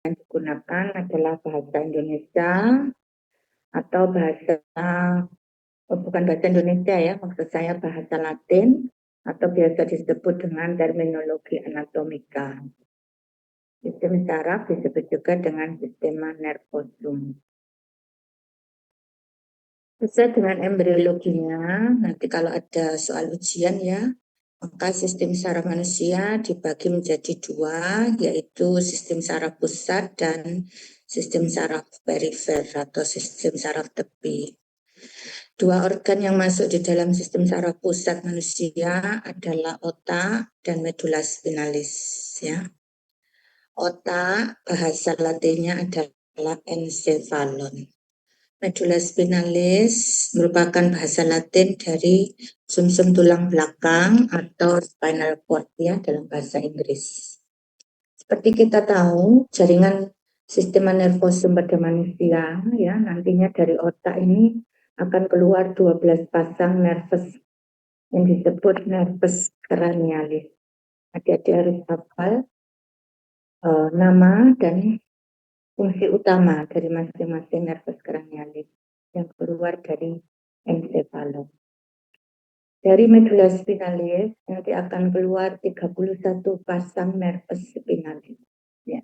yang digunakan adalah bahasa Indonesia atau bukan bahasa Indonesia ya, maksud saya bahasa Latin atau biasa disebut dengan terminologi anatomika. Sistem saraf disebut juga dengan sistema nervosum. Sesuai dengan embriologinya, nanti kalau ada soal ujian ya, maka sistem saraf manusia dibagi menjadi dua, yaitu sistem saraf pusat dan sistem saraf perifer atau sistem saraf tepi. Dua organ yang masuk di dalam sistem saraf pusat manusia adalah otak dan medula spinalis. Ya. Otak bahasa Latinnya adalah encephalon. Medula spinalis merupakan bahasa Latin dari sumsum tulang belakang atau spinal cord ya dalam bahasa Inggris. Seperti kita tahu, jaringan sistema nervosum pada manusia ya nantinya dari otak ini akan keluar 12 pasang nervus yang disebut nervus cranialis. Adik-adik harus hafal nama dan fungsi utama dari masing-masing nervus cranialis yang keluar dari encephalon. Dari medula spinalis nanti akan keluar 31 pasang nervus spinalis. Ya.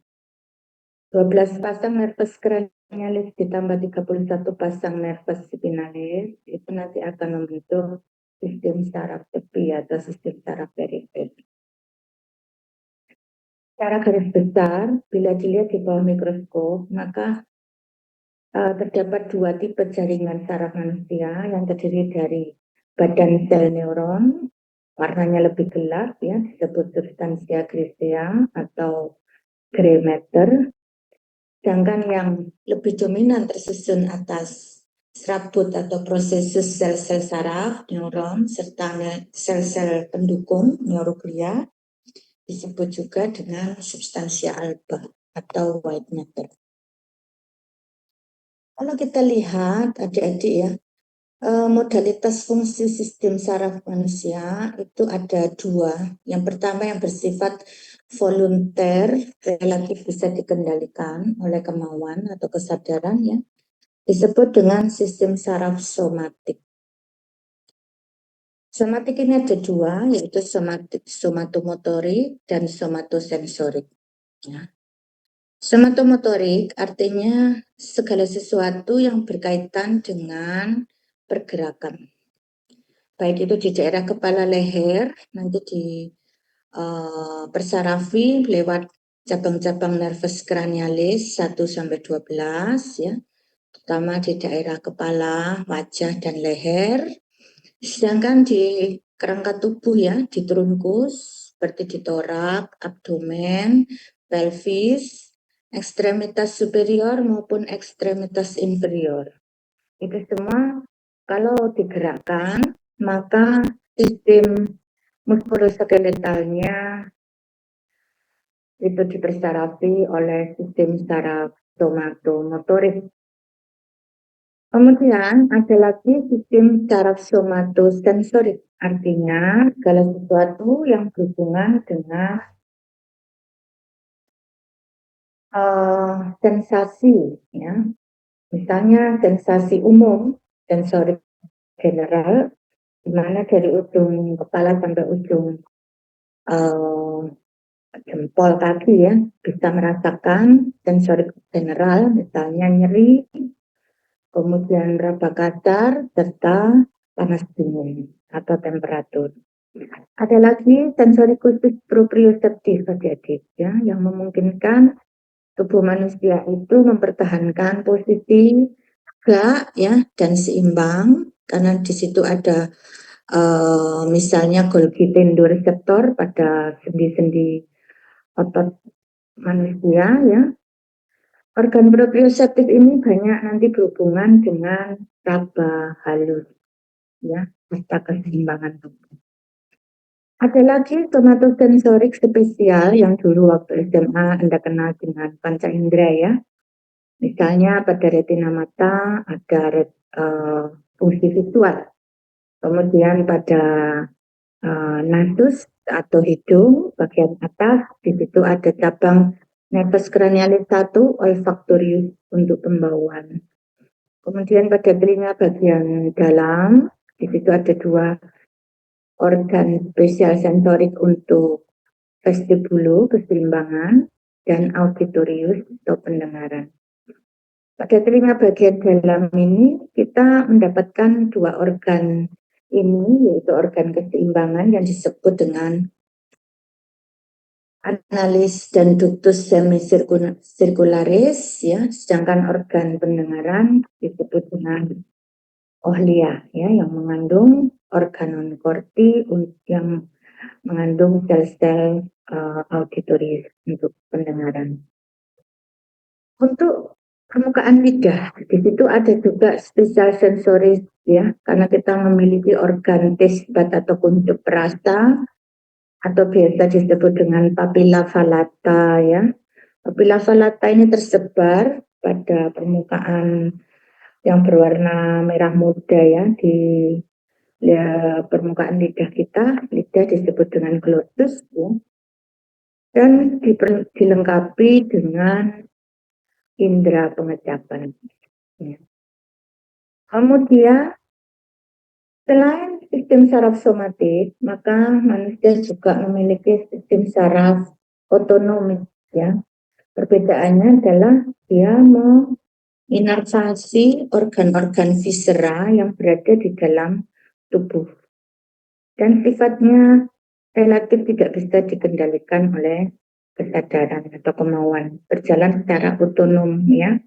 12 pasang nervus cranialis ditambah 31 pasang nervus spinalis itu nanti akan membentuk sistem saraf tepi atau sistem saraf perifer. Secara garis besar, bila dilihat di bawah mikroskop, maka terdapat dua tipe jaringan saraf manusia yang terdiri dari badan sel neuron, warnanya lebih gelap ya, disebut substansia grisea atau gray matter. Sedangkan yang lebih dominan tersusun atas serabut atau prosesus sel-sel saraf, neuron, serta sel-sel pendukung, neuroglia, disebut juga dengan substansia alba atau white matter. Kalau kita lihat adik-adik ya, modalitas fungsi sistem saraf manusia itu ada dua. Yang pertama yang bersifat volunter, relatif bisa dikendalikan oleh kemauan atau kesadaran ya, disebut dengan sistem saraf somatik. Somatik ini ada dua, yaitu somatomotorik dan somatosensorik. Ya. Somatomotorik artinya segala sesuatu yang berkaitan dengan pergerakan. Baik itu di daerah kepala leher, nanti persarafi lewat cabang-cabang nervus cranialis 1-12 ya, terutama di daerah kepala, wajah, dan leher. Sedangkan di kerangka tubuh ya, di trunkus, seperti di torak, abdomen, pelvis, ekstremitas superior maupun ekstremitas inferior. Itu semua kalau digerakkan, maka sistem muskuloskeletalnya itu dipersarafi oleh sistem saraf somatomotorik. Kemudian ada lagi sistem saraf somatosensorik, artinya segala sesuatu yang berhubungan dengan sensasi, ya. Misalnya sensasi umum, sensorik general, di mana dari ujung kepala sampai ujung jempol kaki ya bisa merasakan sensorik general, misalnya nyeri, kemudian raba kasar, serta panas dingin atau temperatur. Ada lagi sensorik khusus proprioseptif adik-adik ya, yang memungkinkan tubuh manusia itu mempertahankan posisi tegak ya dan seimbang karena di situ ada misalnya Golgi tendoreseptor pada sendi-sendi otot manusia ya. Organ proprioseptif ini banyak nanti berhubungan dengan raba halus ya, serta keseimbangan tubuh. Ada lagi somatosensorik spesial yang dulu waktu SMA Anda kenal dengan panca indera ya. Misalnya pada retina mata ada fungsi visual. Kemudian pada nasus atau hidung bagian atas di situ ada cabang nervus cranialis 1, olfactorius untuk pembauan. Kemudian pada telinga bagian dalam, di situ ada 2 organ spesial sensorik untuk vestibulo, keseimbangan, dan auditorius atau pendengaran. Pada telinga bagian dalam ini kita mendapatkan 2 organ ini, yaitu organ keseimbangan yang disebut dengan analis dan ductus semicircularis, ya, sedangkan organ pendengaran disebut dengan ohlia, ya, yang mengandung organon corti yang mengandung sel-sel auditorius untuk pendengaran. Untuk permukaan lidah, di situ ada juga spesial sensoris, ya, karena kita memiliki organ taste bud atau kuncup rasa atau biasa disebut dengan papilla falata, ya. Papilla falata ini tersebar pada permukaan yang berwarna merah muda, ya, di permukaan lidah kita. Lidah disebut dengan glottis, ya, dan dilengkapi dengan indera pengecapan, ya. Kemudian selain sistem saraf somatik, maka manusia juga memiliki sistem saraf otonomik, ya. Perbedaannya adalah dia menginervasi organ-organ viscera yang berada di dalam tubuh. Dan sifatnya relatif tidak bisa dikendalikan oleh kesadaran atau kemauan, berjalan secara otonom, ya.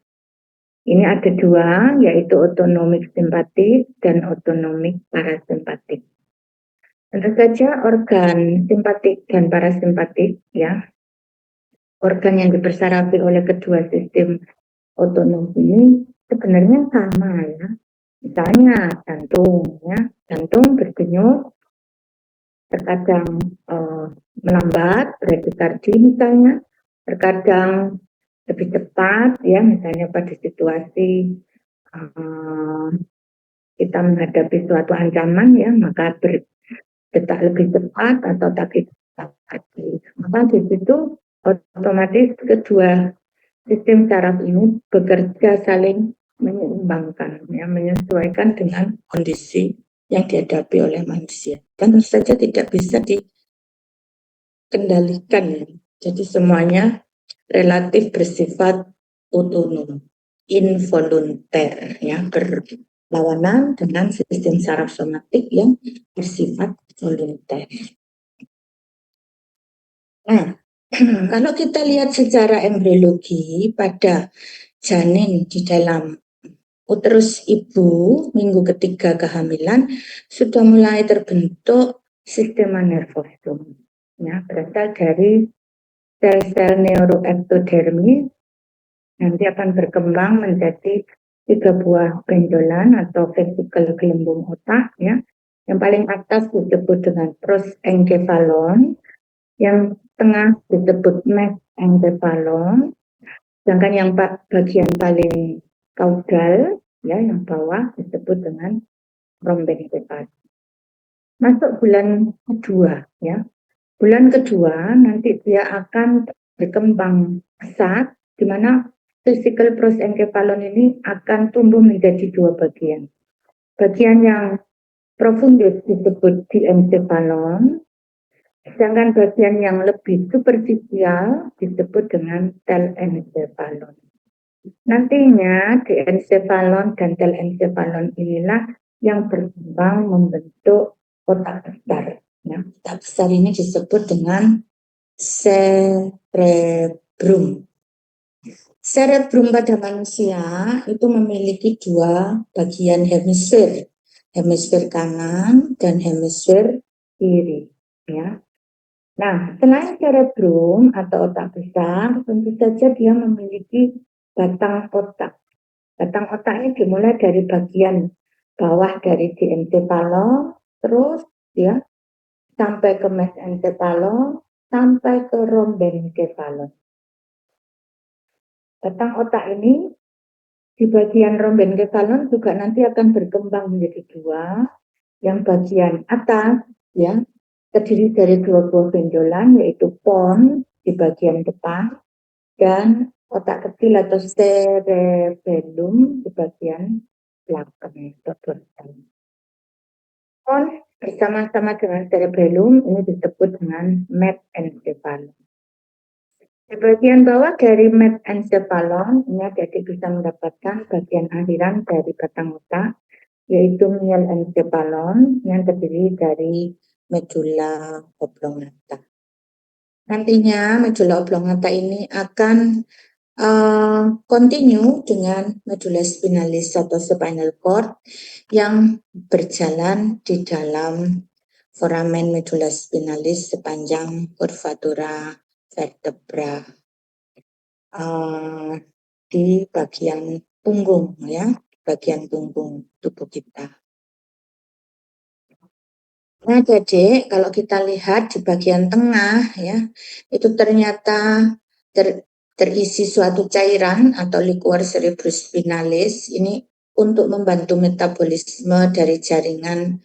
Ini ada 2, yaitu otonomik simpatik dan otonomik parasimpatik. Tentu saja organ simpatik dan parasimpatik, ya, organ yang dipersarafi oleh kedua sistem otonom ini sebenarnya sama, ya. Misalnya jantung, ya, jantung berdenyut terkadang melambat, bradikardi misalnya, terkadang lebih cepat, ya, misalnya pada situasi kita menghadapi suatu ancaman, ya, maka berdetak lebih cepat atau takikardi. Maka di situ otomatis kedua sistem saraf ini bekerja saling menyeimbangkan, ya, menyesuaikan dengan kondisi yang dihadapi oleh manusia. Dan tentu saja tidak bisa dikendalikan, ya. Jadi semuanya relatif bersifat otonom, involunter, ya, berlawanan dengan sistem saraf somatik yang bersifat volunter. Nah, kalau kita lihat secara embriologi pada janin di dalam uterus ibu minggu ketiga kehamilan sudah mulai terbentuk sistema nervosum, ya, berasal dari sel-sel neuroektodermis, nanti akan berkembang menjadi 3 buah benjolan atau vesikel gelembung otak, ya. Yang paling atas disebut dengan prosencephalon, yang tengah disebut mesencephalon, sedangkan yang bagian paling kaudal, ya, yang bawah disebut dengan rhombencephalon. Masuk bulan kedua, ya. Bulan kedua nanti dia akan berkembang pesat, di mana vesikel prosencephalon ini akan tumbuh menjadi 2 bagian. Bagian yang profundus disebut diencephalon, sedangkan bagian yang lebih superficial disebut dengan telencephalon. Nantinya diencephalon dan telencephalon inilah yang berkembang membentuk otak besar. Nah, otak besar ini disebut dengan cerebrum. Cerebrum pada manusia itu memiliki 2 bagian hemisfer, hemisfer kanan dan hemisfer kiri, ya. Nah, selain cerebrum atau otak besar, tentu saja dia memiliki batang otak. Batang otak ini dimulai dari bagian bawah dari diencephalon, terus, ya, sampai ke mesencephalon, sampai ke rhombencephalon. Batang otak ini di bagian rhombencephalon juga nanti akan berkembang menjadi 2. Yang bagian atas, ya, terdiri dari 2 buah benjolan, yaitu pons di bagian depan, dan otak kecil atau cerebellum di bagian belakang atau dorsal. Bersama-sama dengan cerebellum ini disebut dengan mesencephalon. Di bagian bawah dari mesencephalon ini adik bisa mendapatkan bagian akhiran dari batang otak, yaitu mielencephalon yang terdiri dari medulla oblongata. Nantinya medulla oblongata ini akan continue dengan medulla spinalis atau spinal cord yang berjalan di dalam foramen medulla spinalis sepanjang curvatura vertebra di bagian punggung, ya, bagian punggung tubuh kita. Nah, jadi kalau kita lihat di bagian tengah, ya, itu ternyata terisi suatu cairan atau liquor cerebrospinalis ini untuk membantu metabolisme dari jaringan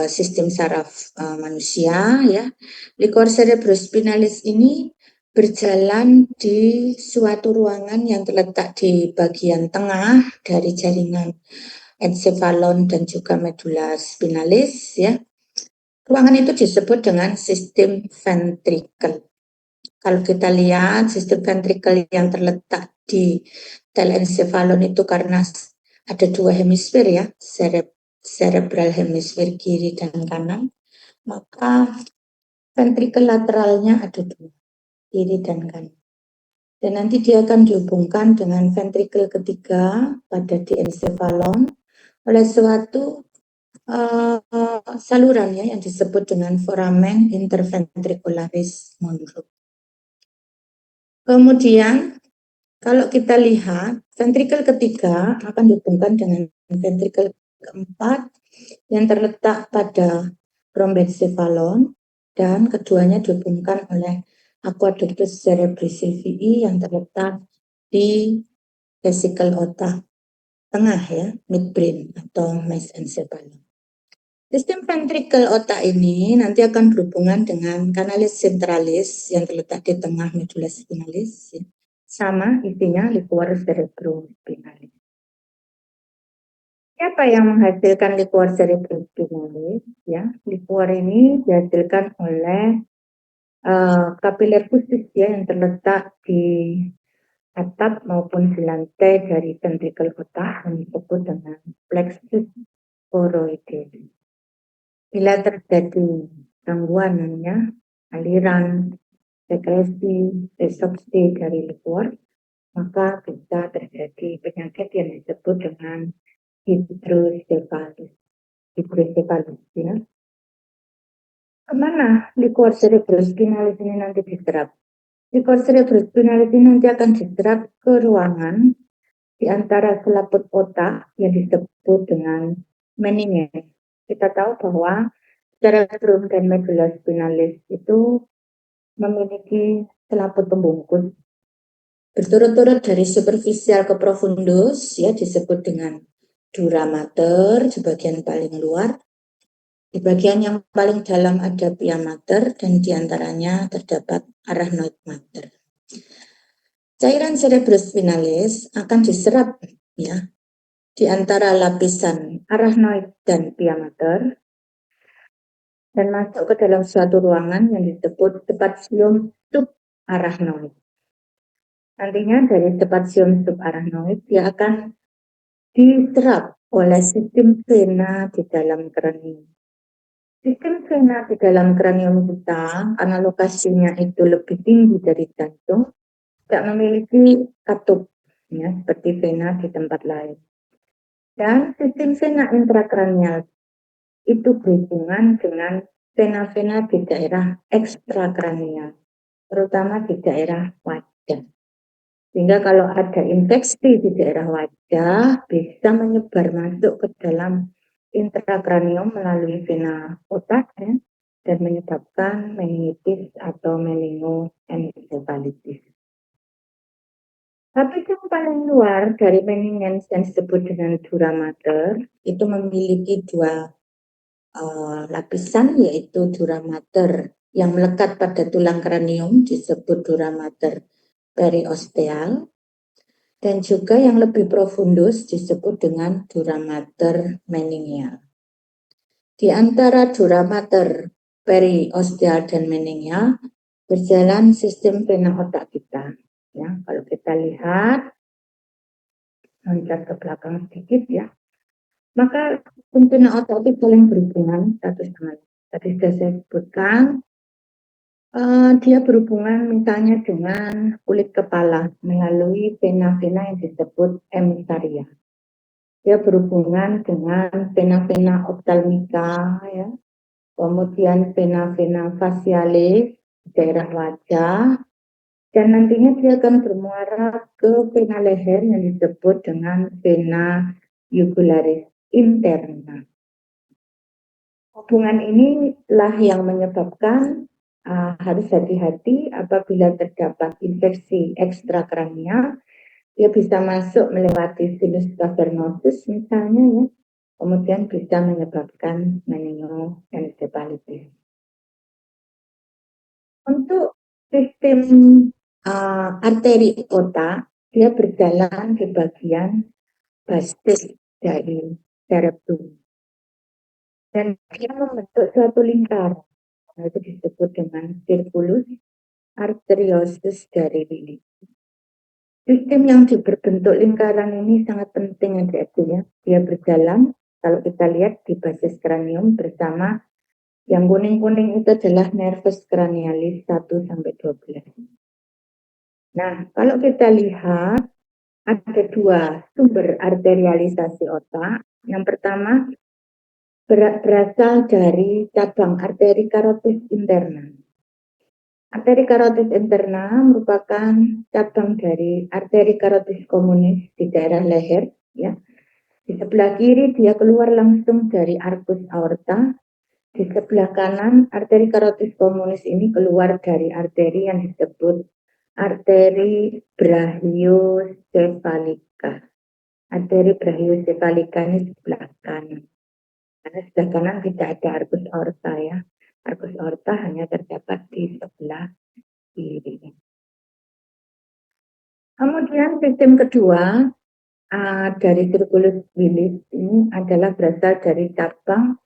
sistem saraf manusia, ya. Liquor cerebrospinalis ini berjalan di suatu ruangan yang terletak di bagian tengah dari jaringan encephalon dan juga medulla spinalis, ya. Ruangan itu disebut dengan sistem ventricle. Kalau kita lihat sistem ventricle yang terletak di telencephalon itu karena ada dua hemisfer, ya, cerebral hemisfer kiri dan kanan, maka ventricle lateralnya ada dua, kiri dan kanan. Dan nanti dia akan dihubungkan dengan ventricle ketiga pada diencephalon oleh suatu saluran, ya, yang disebut dengan foramen interventricularis monroe. Kemudian kalau kita lihat ventricle ketiga akan dihubungkan dengan ventricle keempat yang terletak pada rhombencephalon dan keduanya dihubungkan oleh aqueductus cerebri yang terletak di vesikel otak tengah, ya, midbrain atau mesencephalon. Sistem ventricle otak ini nanti akan berhubungan dengan canalis centralis yang terletak di tengah medulla spinalis, ya, sama isinya liquor cerebrospinalis. Siapa yang menghasilkan liquor cerebrospinalis? Ya, liquor ini dihasilkan oleh kapiler khusus, ya, yang terletak di atap maupun di lantai dari ventricle otak yang disebut dengan plexus choroides. Bila terjadi gangguan, namanya aliran sekresi resorpsi dari liquor, maka bisa terjadi penyakit yang disebut dengan hidrocephalus. Ya. Kemana liquor cerebrospinalis ini nanti diserap? Liquor cerebrospinalis ini nanti akan diserap ke ruangan di antara selaput otak yang disebut dengan meninges. Kita tahu bahwa cerebrum dan medulla spinalis itu memiliki selaput pembungkus berturut-turut dari superficial ke profundus, ya, disebut dengan dura mater di bagian paling luar. Di bagian yang paling dalam ada pia mater dan diantaranya terdapat arachnoid mater. Cairan cerebrospinalis akan diserap, ya, di antara lapisan arachnoid dan pia mater dan masuk ke dalam suatu ruangan yang disebut spatium subarachnoid. Nantinya dari spatium subarachnoid dia akan diserap oleh sistem vena di dalam kranium. Sistem vena di dalam kranium kita, karena lokasinya itu lebih tinggi dari jantung, tidak memiliki katup, ya, seperti vena di tempat lain. Dan sistem vena intrakranial itu berhubungan dengan vena-vena di daerah ekstrakranial, terutama di daerah wajah. Sehingga kalau ada infeksi di daerah wajah, bisa menyebar masuk ke dalam intrakranium melalui vena otak, ya, dan menyebabkan meningitis atau meningoencephalitis. Tapi yang paling luar dari meninges yang disebut dengan dura mater itu memiliki dua lapisan, yaitu dura mater yang melekat pada tulang kranium disebut dura mater periosteal, dan juga yang lebih profundus disebut dengan dura mater meningeal. Di antara dura mater, periosteal, dan meningeal berjalan sistem vena otak kita. Ya, kalau kita lihat, loncat ke belakang sedikit ya, maka sistem vena otak itu saling berhubungan satu sama lain. Tadi sudah saya sebutkan, dia berhubungan misalnya dengan kulit kepala melalui vena-vena yang disebut emisaria. Dia berhubungan dengan vena-vena optalmika, ya, kemudian vena-vena facialis di daerah wajah, dan nantinya dia akan bermuara ke vena leher yang disebut dengan vena jugularis interna. Hubungan inilah yang menyebabkan harus hati-hati apabila terdapat infeksi ekstrakranial. Dia bisa masuk melewati sinus cavernosus misalnya ya, kemudian bisa menyebabkan meningoencephalitis. Untuk sistem arteri otak, dia berjalan di bagian basis dari cerebrum. Dan dia membentuk suatu lingkaran, itu disebut dengan circulus arteriosus dari Willi. Sistem yang berbentuk lingkaran ini sangat penting adik-adik ya. Dia berjalan, kalau kita lihat di basis kranium bersama, yang kuning-kuning itu adalah nervus cranialis 1-12. Nah, kalau kita lihat, ada dua sumber arterialisasi otak. Yang pertama, berasal dari cabang arteri karotis interna. Arteri karotis interna merupakan cabang dari arteri karotis communis di daerah leher. Ya. Di sebelah kiri dia keluar langsung dari arcus aorta. Di sebelah kanan arteri karotis communis ini keluar dari arteri yang disebut arteri brachiocephalika. Arteri brachiocephalika ini sebelah kanan. Karena sebelah kanan tidak ada arcus aorta ya. Arcus aorta hanya terdapat di sebelah kiri. Kemudian sistem kedua dari circulus Willis ini adalah berasal dari cabang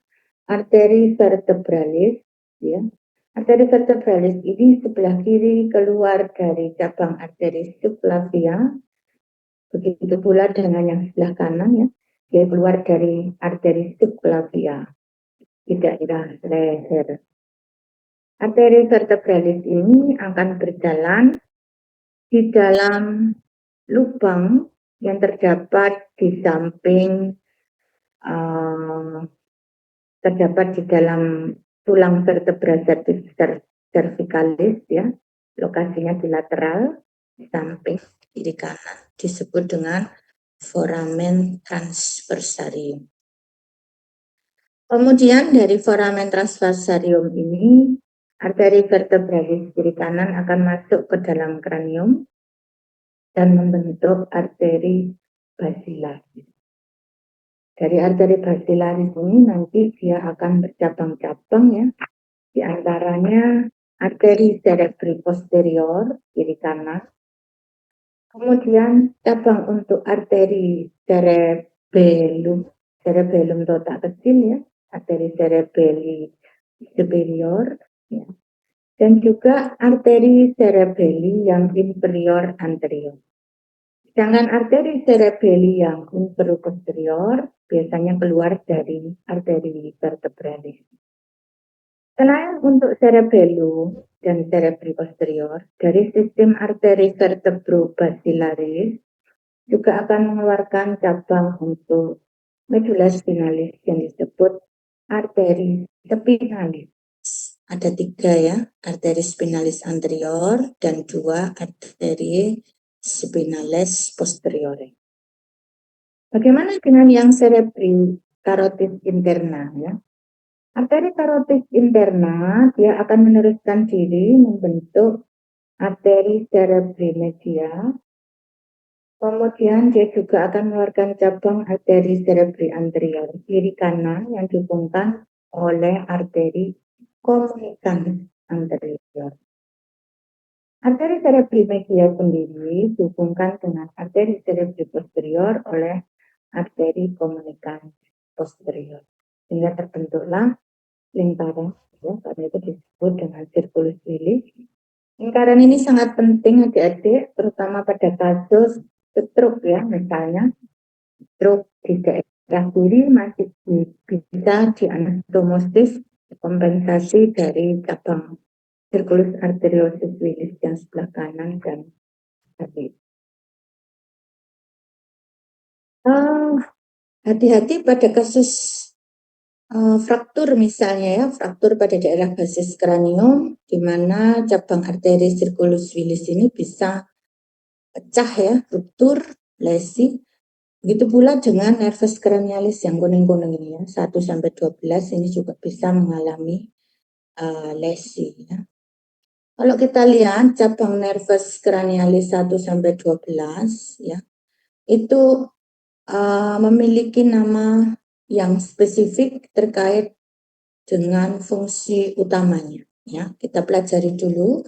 arteri vertebralis. Ya. Arteri vertebralis ini sebelah kiri keluar dari cabang arteri subclavia. Begitu pula dengan yang sebelah kanan ya. Dia keluar dari arteri subclavia di daerah leher. Arteri vertebralis ini akan berjalan di dalam lubang yang terdapat di samping terdapat di dalam tulang vertebra cervicalis ya, lokasinya di lateral di samping kiri kanan, disebut dengan foramen transversarium. Kemudian dari foramen transversarium ini, arteri vertebralis kiri kanan akan masuk ke dalam kranium dan membentuk arteri basilaris. Dari arteri basilaris ini nanti dia akan bercabang-cabang ya. Di antaranya arteri cerebri posterior kiri kanan. Kemudian cabang untuk arteri cerebellum itu otak kecil ya, arteri cerebelli superior ya. Dan juga arteri cerebelli yang inferior anterior. Sedangkan arteri cerebelli yang inferior posterior biasanya keluar dari arteri vertebralis. Selain untuk cerebellum dan cerebri posterior, dari sistem arteri vertebrobasilaris juga akan mengeluarkan cabang untuk medulla spinalis yang disebut arteri spinalis. Ada 3 ya, arteri spinalis anterior dan 2 arteri spinalis posterior. Bagaimana dengan yang cerebri karotis interna ya? Arteri karotis interna dia akan meneruskan diri membentuk arteri cerebri media. Kemudian dia juga akan mengeluarkan cabang arteri cerebri anterior kiri kanan yang dihubungkan oleh arteri komunikans anterior. Arteri cerebri medial sendiri dihubungkan dengan arteri cerebri posterior oleh arteri komunikan posterior. Sehingga terbentuklah lingkaran, ya, karena itu disebut dengan sirkulus wilis. Lingkaran ini sangat penting adik-adik, terutama pada kasus stroke ya, misalnya stroke di daerah kiri masih bisa dianatomosis kompensasi dari cabang sirkulus arteriosus wilis yang sebelah kanan dan kiri. Hati-hati pada kasus fraktur misalnya ya, fraktur pada daerah basis kranium, di mana cabang arteri sirkulus wilis ini bisa pecah ya, ruptur, lesi. Begitu pula dengan nervus cranialis yang kuning-kuning ini ya, 1-12 ini juga bisa mengalami lesi ya. Kalau kita lihat cabang nervus cranialis 1-12 ya, itu memiliki nama yang spesifik terkait dengan fungsi utamanya. Ya, kita pelajari dulu.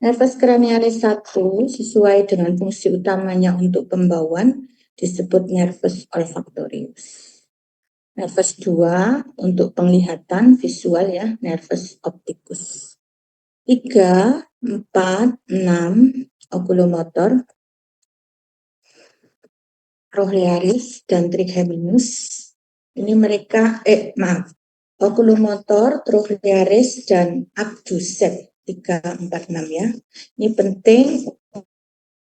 Nervus cranialis 1 sesuai dengan fungsi utamanya untuk pembauan disebut nervus olfaktorius. Nervus 2 untuk penglihatan visual ya, nervus opticus. 3, 4, 6 okulomotor, trochlearis dan trigeminus. Ini mereka okulomotor, trochlearis dan abducens 3, 4, 6 ya. Ini penting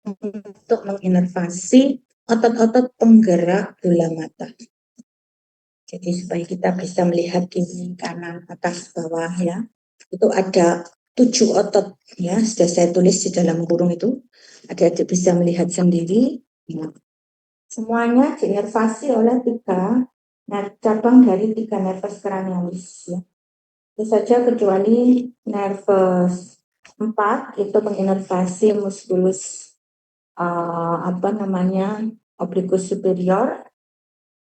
untuk menginervasi otot-otot penggerak bola mata. Jadi supaya kita bisa melihat kiri, kanan, atas, bawah ya. Itu ada 7 otot ya, sudah saya tulis di dalam kurung itu. Adik-adik bisa melihat sendiri. Ya. Semuanya diinervasi oleh 3 cabang dari 3 nervus cranialis ya. Itu saja kecuali nervus 4 itu menginervasi musculus obliquus superior,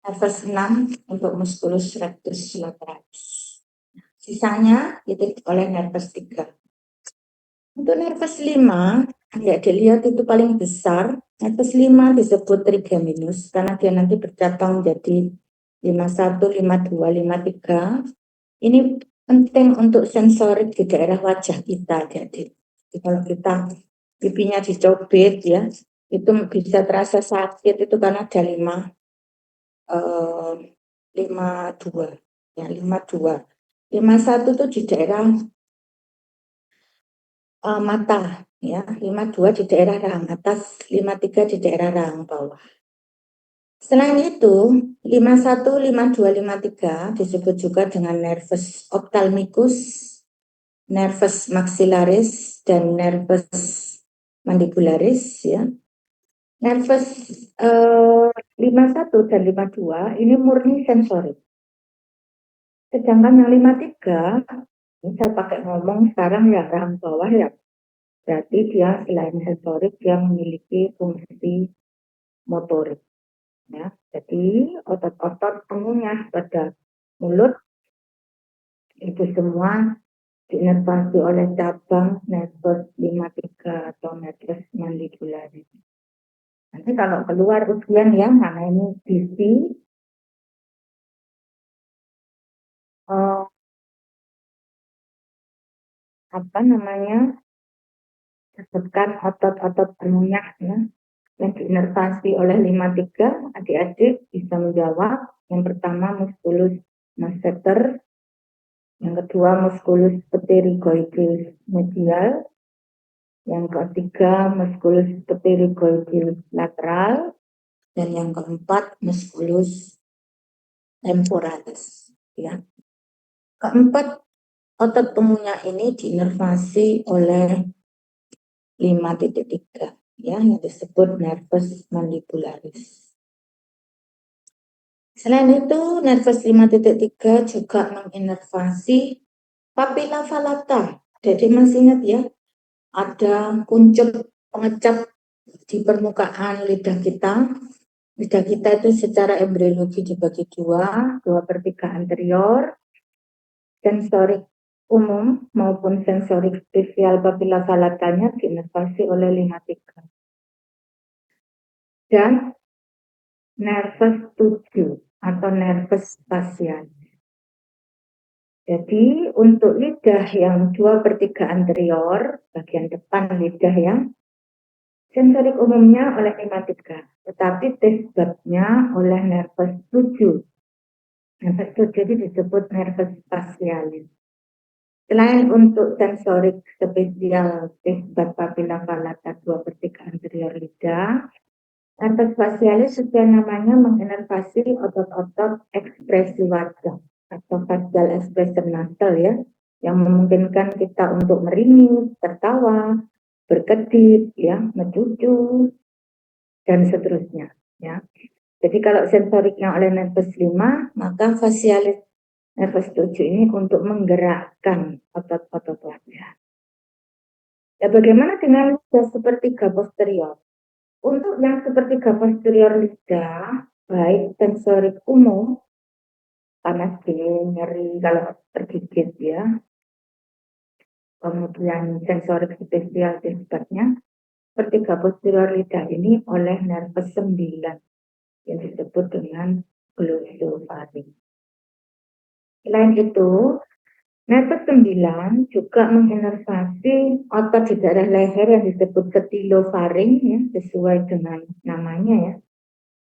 nervus 6 untuk musculus rectus lateralis. Sisanya itu oleh nervus 3. Untuk nervus 5, nggak dilihat itu paling besar. Nervus 5 disebut trigeminus karena dia nanti bercabang menjadi 51, 52, 53. Ini penting untuk sensorik di daerah wajah kita, jadi kalau kita pipinya dicobek ya, itu bisa terasa sakit itu karena ada 52 ya, 52. 51 itu di daerah mata ya, 52 di daerah rahang atas, 53 di daerah rahang bawah. Selain itu, 51, 52, 53 disebut juga dengan nervus ophthalmicus, nervus maxillaris dan nervus mandibularis ya. Nervus 51 dan 52 ini murni sensorik. Sedangkan yang 53 ini saya pakai ngomong sekarang ya rahang bawah ya. Berarti dia selain sensorik dia memiliki fungsi motorik. Ya, jadi otot-otot pengunyah pada mulut itu semua diinervasi oleh cabang nervus 53 atau nervus mandibularis. Nanti kalau keluar ujian ya, mana ini gizi, sebutkan otot-otot pengunyah ya, yang diinervasi oleh 53, adik-adik bisa menjawab. Yang pertama musculus masseter, yang kedua musculus pterygoideus medial, yang ketiga musculus pterygoideus lateral, dan yang keempat musculus temporalis. Ya. Keempat otot pengunyah ini diinervasi oleh 5.3 ya, yang disebut nervus mandibularis. Selain itu, nervus 5.3 juga menginervasi papilla falata. Jadi masih ingat ya, ada kuncup pengecap di permukaan lidah kita. Lidah kita itu secara embriologi dibagi 2/3 anterior, sensorik umum maupun sensorik spesial papila falatanya diinervasi oleh 5-3. Dan nervus 7 atau nervus facialis. Jadi untuk lidah yang 2/3 anterior, bagian depan lidah ya, sensorik umumnya oleh 5-3, tetapi taste budnya oleh nervus 7. Nervus 7 itu disebut nervus facialis. Selain untuk sensorik spesial taste bud papila falata 2/3 anterior lidah, nervus facialis sesuai namanya menginervasi otot-otot ekspresi wajah atau facial expression muscle ya, yang memungkinkan kita untuk meringis, tertawa, berkedip, ya, mencucu, dan seterusnya. Ya. Jadi kalau sensoriknya oleh nervus 5, maka facialis nervus 7 ini untuk menggerakkan otot-otot wajah. Ya, bagaimana dengan lidah sepertiga posterior? Untuk yang sepertiga posterior lidah, baik sensorik umum, panas dingin, nyeri kalau tergigit ya, kemudian sensorik spesial disebutnya, sepertiga posterior lidah ini oleh nervus 9 yang disebut dengan glossofaring. Selain itu, nervus 9 juga menginervasi otot di daerah leher yang disebut stylofaring ya, sesuai dengan namanya ya.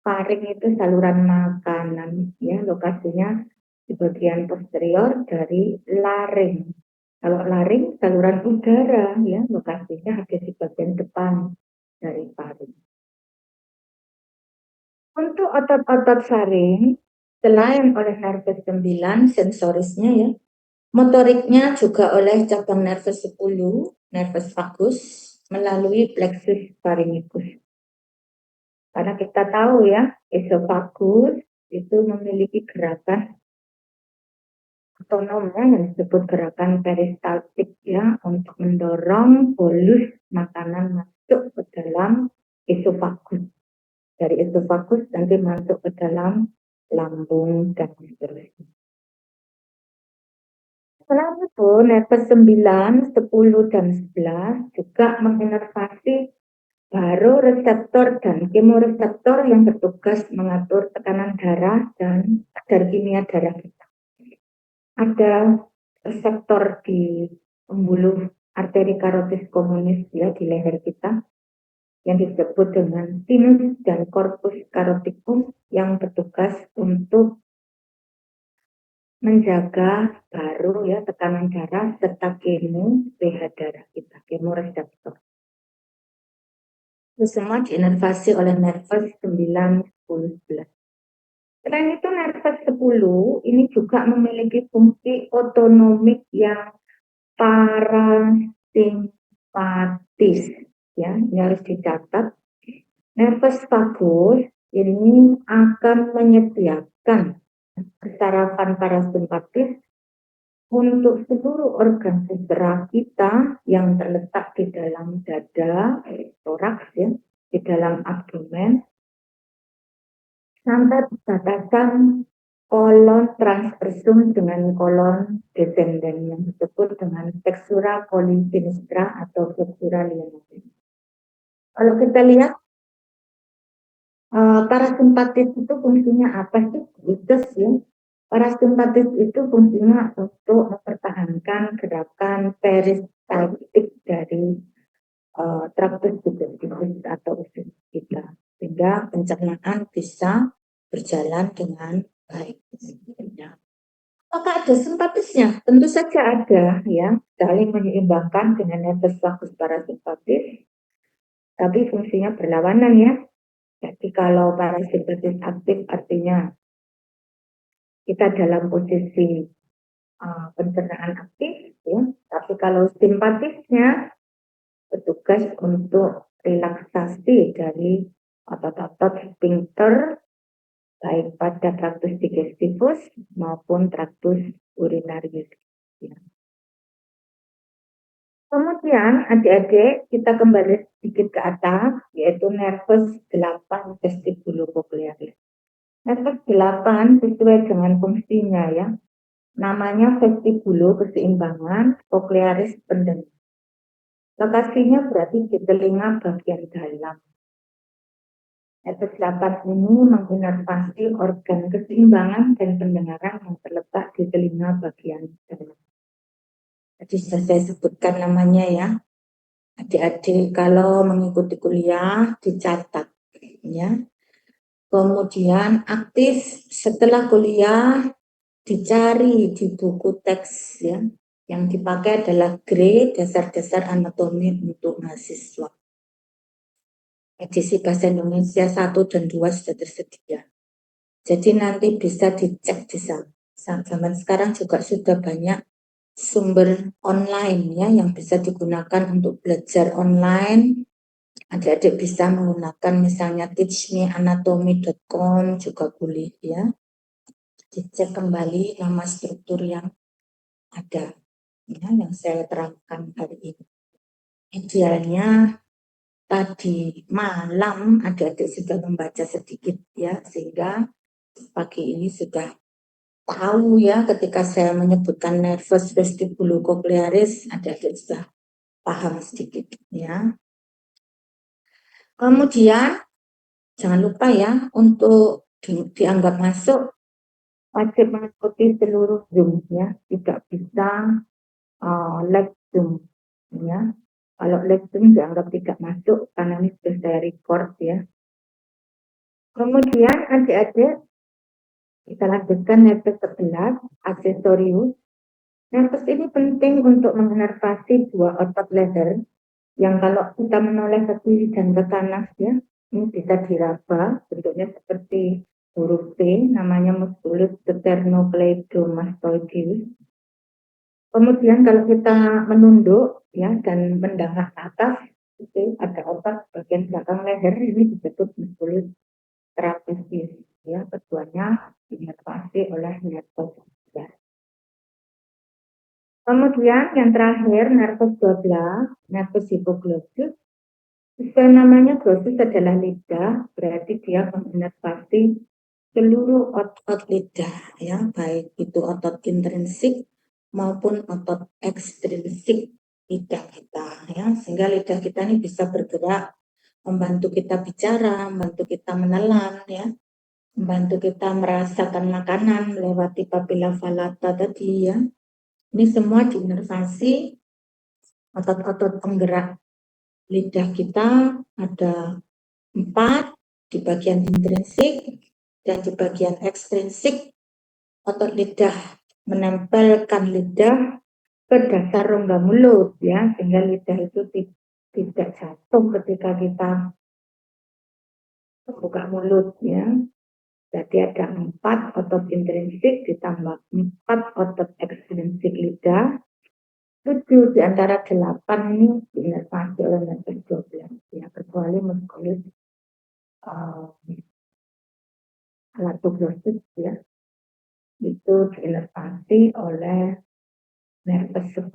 Faring itu saluran makanan ya, lokasinya di bagian posterior dari laring. Kalau laring saluran udara ya, lokasinya ada di bagian depan dari faring. Untuk otot-otot faring, selain oleh nervus 9 sensorisnya ya, motoriknya juga oleh cabang nervus 10, nervus vagus, melalui plexus pharyngeus. Karena kita tahu ya, esofagus itu memiliki gerakan otonomnya yang disebut gerakan peristaltik ya, untuk mendorong bolus makanan masuk ke dalam esofagus. Dari esofagus nanti masuk ke dalam lambung dan seterusnya. Selain itu, nervus 9, 10, dan 11 juga menginervasi baroreseptor dan kemoreseptor yang bertugas mengatur tekanan darah dan kadar kimia darah kita. Ada reseptor di pembuluh arteri karotis komunis ya di leher kita yang disebut dengan sinus dan corpus caroticum yang bertugas untuk menjaga baru ya tekanan darah serta kemo pH darah kita, kemoreseptor. Itu semua diinervasi oleh nervus 9, 10, 11. Selain itu nervus 10 ini juga memiliki fungsi otonomik yang parasimpatis ya, ini harus dicatat. Nervus vagus ini akan menyediakan sarafan parasimpatis untuk seluruh organ visceral kita yang terletak di dalam dada, toraks ya, di dalam abdomen, sampai batasan kolon transversum dengan kolon descendens yang disebut dengan flexura polysinistra atau flexura linearis. Kalau kita lihat parasimpatis itu fungsinya apa sih? Itu ya. Parasimpatis itu fungsinya untuk mempertahankan gerakan peristaltik dari traktus digestif atau usus kita, sehingga pencernaan bisa berjalan dengan baik. Apakah ada simpatisnya? Tentu saja ada ya, saling menyeimbangkan dengan nervus vagus parasimpatis, tapi fungsinya berlawanan ya. Jadi kalau parasimpatis aktif artinya kita dalam posisi pencernaan aktif, ya. Tapi kalau simpatisnya bertugas untuk relaksasi dari otot-otot sphincter baik pada traktus digestivus maupun traktus urinarius. Ya. Kemudian adik-adik kita kembali sedikit ke atas, yaitu nervus 8 vestibulocochlearis. Nervus 8 sesuai dengan fungsinya ya, namanya vestibulo keseimbangan koklearis pendengar. Lokasinya berarti di telinga bagian dalam. Efek 8 ini menginervasi organ keseimbangan dan pendengaran yang terletak di telinga bagian dalam. Jadi sudah saya sebutkan namanya ya. Adik-adik kalau mengikuti kuliah dicatat ya. Kemudian aktif setelah kuliah dicari di buku teks ya. Yang dipakai adalah GRE, dasar-dasar anatomi untuk mahasiswa. Edisi bahasa Indonesia 1 dan 2 sudah tersedia. Jadi nanti bisa dicek di sana. Zaman sekarang juga sudah banyak sumber online ya yang bisa digunakan untuk belajar online. Adik-adik bisa menggunakan misalnya teachmeanatomy.com juga boleh ya. Dicek kembali nama struktur yang ada ya, yang saya terangkan hari ini. Idealnya tadi malam adik-adik sudah membaca sedikit ya, sehingga pagi ini sudah tahu ya ketika saya menyebutkan nervus vestibulocochlearis, adik-adik sudah paham sedikit ya. Kemudian jangan lupa ya untuk dianggap masuk wajib mengikuti seluruh Zoom ya, tidak bisa live Zoom ya. Kalau live Zoom dianggap tidak masuk karena ini sudah saya record ya. Kemudian adik-adik kita lanjutkan nervus 11, aksesorius. Nervus ini penting untuk menginervasi dua otot leher yang kalau kita menoleh ke kiri dan ke kanan ya, ini bisa diraba, bentuknya seperti huruf T, namanya musculus sternocleidomastoideus. Kemudian kalau kita menunduk ya dan mendangak ke atas, itu ada otot bagian belakang leher, ini disebut musculus trapezius ya, keduanya diinervasi oleh nervus 11. Kemudian yang terakhir nervus 12, nervus hipoglossus. Sesuai namanya, glossus adalah lidah, berarti dia menginervasi seluruh otot lidah ya, baik itu otot intrinsik maupun otot ekstrinsik lidah kita ya, sehingga lidah kita ini bisa bergerak, membantu kita bicara, membantu kita menelan ya, membantu kita merasakan makanan melewati papilla falata tadi ya. Ini semua diinervasi otot-otot penggerak lidah kita ada 4 di bagian intrinsik dan di bagian ekstrinsik. Otot lidah menempelkan lidah ke dasar rongga mulut ya, sehingga lidah itu tidak jatuh ketika kita buka mulut ya. Jadi ada 4 otot intrinsik ditambah 4 otot ekstrinsik lidah. 7 di antara 8 ini diinervasi oleh nervus 12 ya, kecuali musculus halatoglossus ya, itu diinervasi oleh nervus 10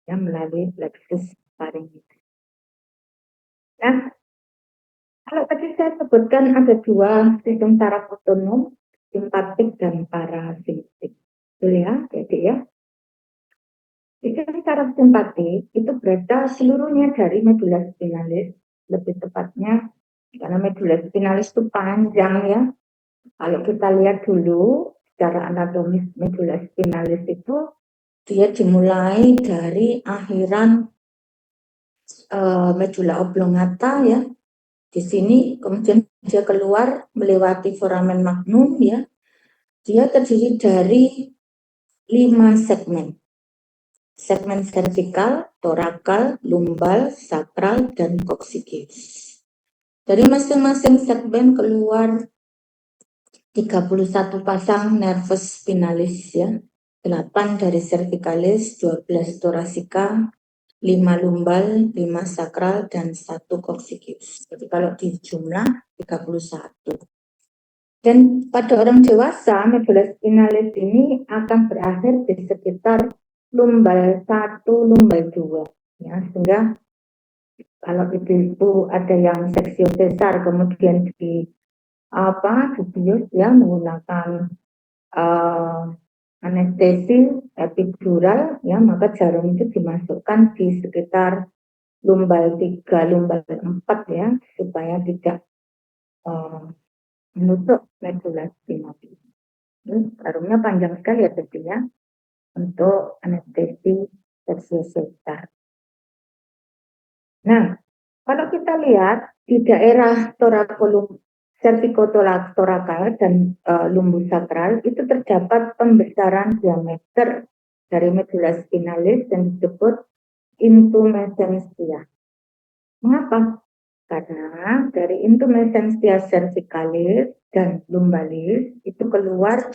ya, melalui plexus pharyngeus. Nah, kalau tadi saya sebutkan ada 2 sistem saraf otonom, simpatik dan parasimpatik. Betul ya, jadi ya. Sistem saraf simpatik itu berada seluruhnya dari medula spinalis, lebih tepatnya karena medula spinalis itu panjang ya. Kalau kita lihat dulu secara anatomis medula spinalis itu dia dimulai dari akhiran medula oblongata ya. Di sini kemudian dia keluar melewati foramen magnum ya. Dia terdiri dari 5 segmen. Segmen vertikal, torakal, lumbal, sakral, dan coccygeus. Dari masing-masing segmen keluar 31 pasang nervus spinalis ya. 8 dari cervicalis, 12 thoracika, 5 lumbal, 5 sakral, dan 1 coccygeus. Jadi kalau dijumlah 31. Dan pada orang dewasa, medula spinalis ini akan berakhir di sekitar lumbal 1, lumbal 2. Ya, sehingga kalau ibu ada yang seksio sesar kemudian dibius ya menggunakan anestesi epidural, ya, maka jarum itu dimasukkan di sekitar lumbal 3, lumbal 4, ya, supaya tidak menutup medula spinal. Jarumnya panjang sekali ya tadi ya, untuk anestesi tersier. Nah, kalau kita lihat di daerah toracolum cervicotorakal dan lumbus sakral itu terdapat pembesaran diameter dari medula spinalis yang disebut intumescentia. Mengapa? Karena dari intumescentia cervicalis dan lumbalis itu keluar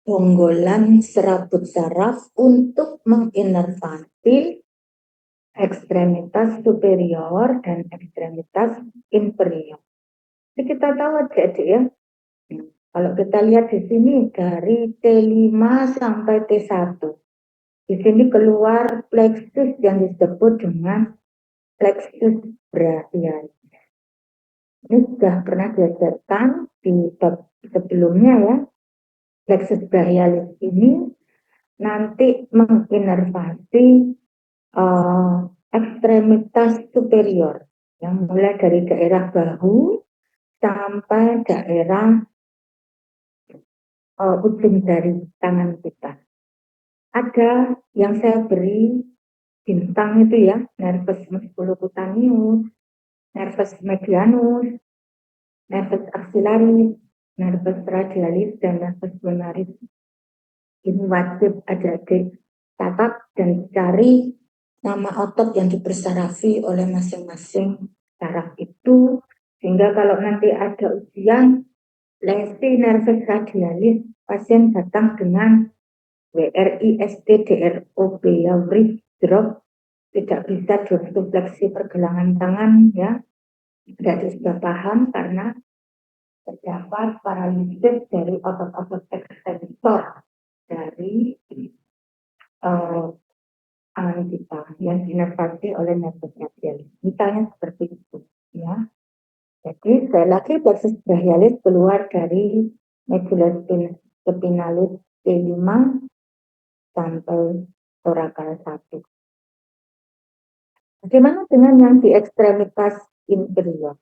bonggolan serabut saraf untuk menginervasi ekstremitas superior dan ekstremitas inferior. Jadi kita tahu adik-adik ya, kalau kita lihat di sini dari T5 sampai T1, di sini keluar plexus yang disebut dengan plexus brachialis. Ini sudah pernah diajarkan di bab sebelumnya ya. Plexus brachialis ini nanti menginervasi ekstremitas superior yang mulai dari daerah bahu sampai daerah ujung dari tangan kita. Ada yang saya beri bintang itu ya, nervus musculocutaneus, nervus medianus, nervus axillaris, nervus radialis, dan nervus lunaris. Ini wajib adik-adik catat dan cari nama otot yang dibersarafi oleh masing-masing saraf itu, sehingga kalau nanti ada ujian lesi nervus radialis, pasien datang dengan WRIST-DROB ya, wrist drop, tidak bisa dorsifleksi pergelangan tangan ya, tidak sudah paham karena terdapat paralisis dari otot-otot ekstensor dari tangan kita yang diinervasi oleh nervus radialis. Misalnya seperti itu ya. Jadi sekali lagi plexus brachialis keluar dari medula spinalis T5 sampai torakal 1. Bagaimana dengan yang di ekstremitas inferior?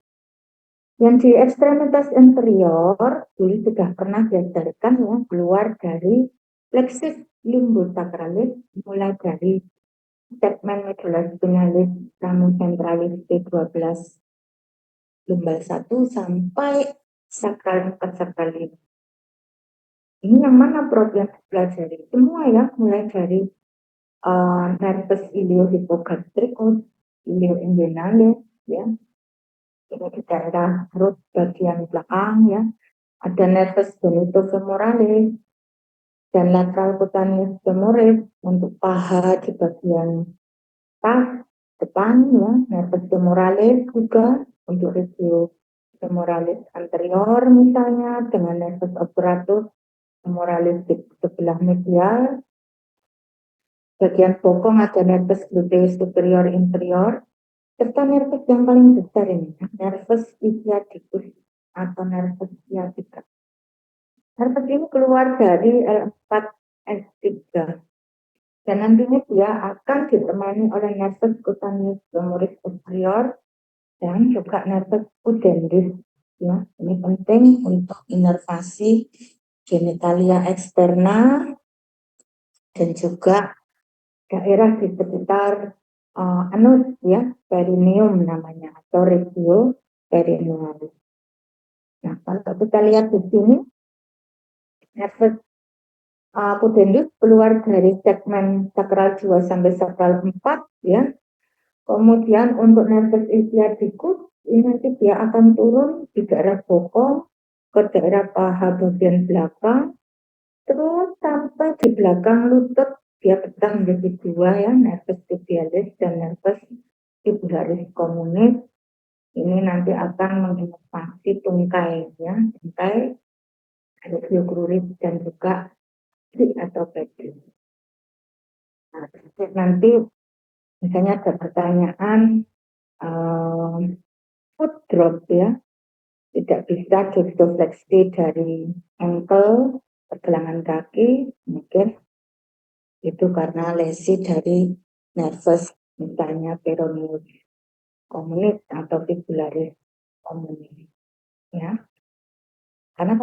Yang di ekstremitas inferior dulu sudah pernah diajarkan ya, keluar dari plexus limbus sacralis, mulai dari segmen medula spinalis ramus centralis T12 lumbal 1 sampai sakral 4 sakralis. Ini yang mana prof yang dipelajari? Semua ya, mulai dari nervus iliohipogastricus, ilioinguinalis ya. Ini di daerah perut bagian belakang ya. Ada nervus genitofemoralis dan lateral cutaneus femoris untuk paha di bagian tas depan ya. Nervus femoralis juga untuk regio femoralis anterior misalnya, dengan nervus obturatus femoralis di sebelah medial. Bagian bokong ada nervus gluteus superior inferior, serta nervus yang paling besar ini, nervus ischiadicus atau nervus sciatica. Nervus ini keluar dari L4-S3 dan nantinya dia akan ditemani oleh nervus cutaneus femoris superior dan juga nervus pudendus. Ya, ini penting untuk inervasi genitalia eksterna dan juga daerah di sekitar anus ya, perineum namanya atau regio perinealis. Nah, kalau kita lihat di sini nervus pudendus keluar dari segmen sakral 2 sampai sakral 4 ya. Kemudian untuk nervus ischiadicus ini nanti dia akan turun di daerah bokong ke daerah paha bagian belakang, terus sampai di belakang lutut dia pecah menjadi 2 ya, nervus tibialis dan nervus tibularis communis. Ini nanti akan menginervasi tungkai ya, tungkai, regio cruris dan juga si atau pedis. Nah, nanti misalnya ada pertanyaan foot drop ya, tidak bisa dorsifleksi dari ankle pergelangan kaki, mungkin itu karena lesi dari nervus, misalnya peroneus communis atau fibularis communis, ya. Karena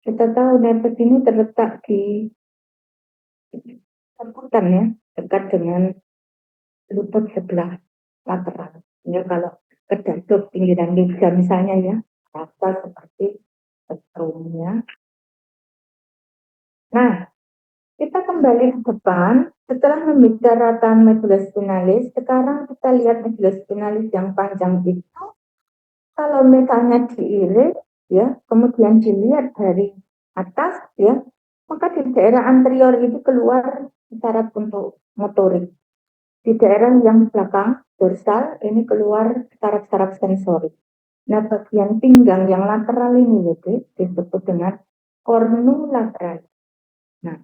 kita tahu nervus ini terletak di perkutan, ya, dekat dengan lutut sebelah lateral. Ya, kalau kedaduk pinggiran liga misalnya, ya, rasa seperti setrum, ya. Nah, kita kembali ke depan. Setelah membicarakan medulus spinalis, sekarang kita lihat medulus spinalis yang panjang itu. Kalau misalnya diiris, ya, kemudian dilihat dari atas, ya, maka di daerah anterior itu keluar syarat untuk motorik. Di daerah yang belakang, dorsal, ini keluar saraf-saraf sensorik. Nah, bagian pinggang yang lateral ini disebut dengan cornulateral. Nah,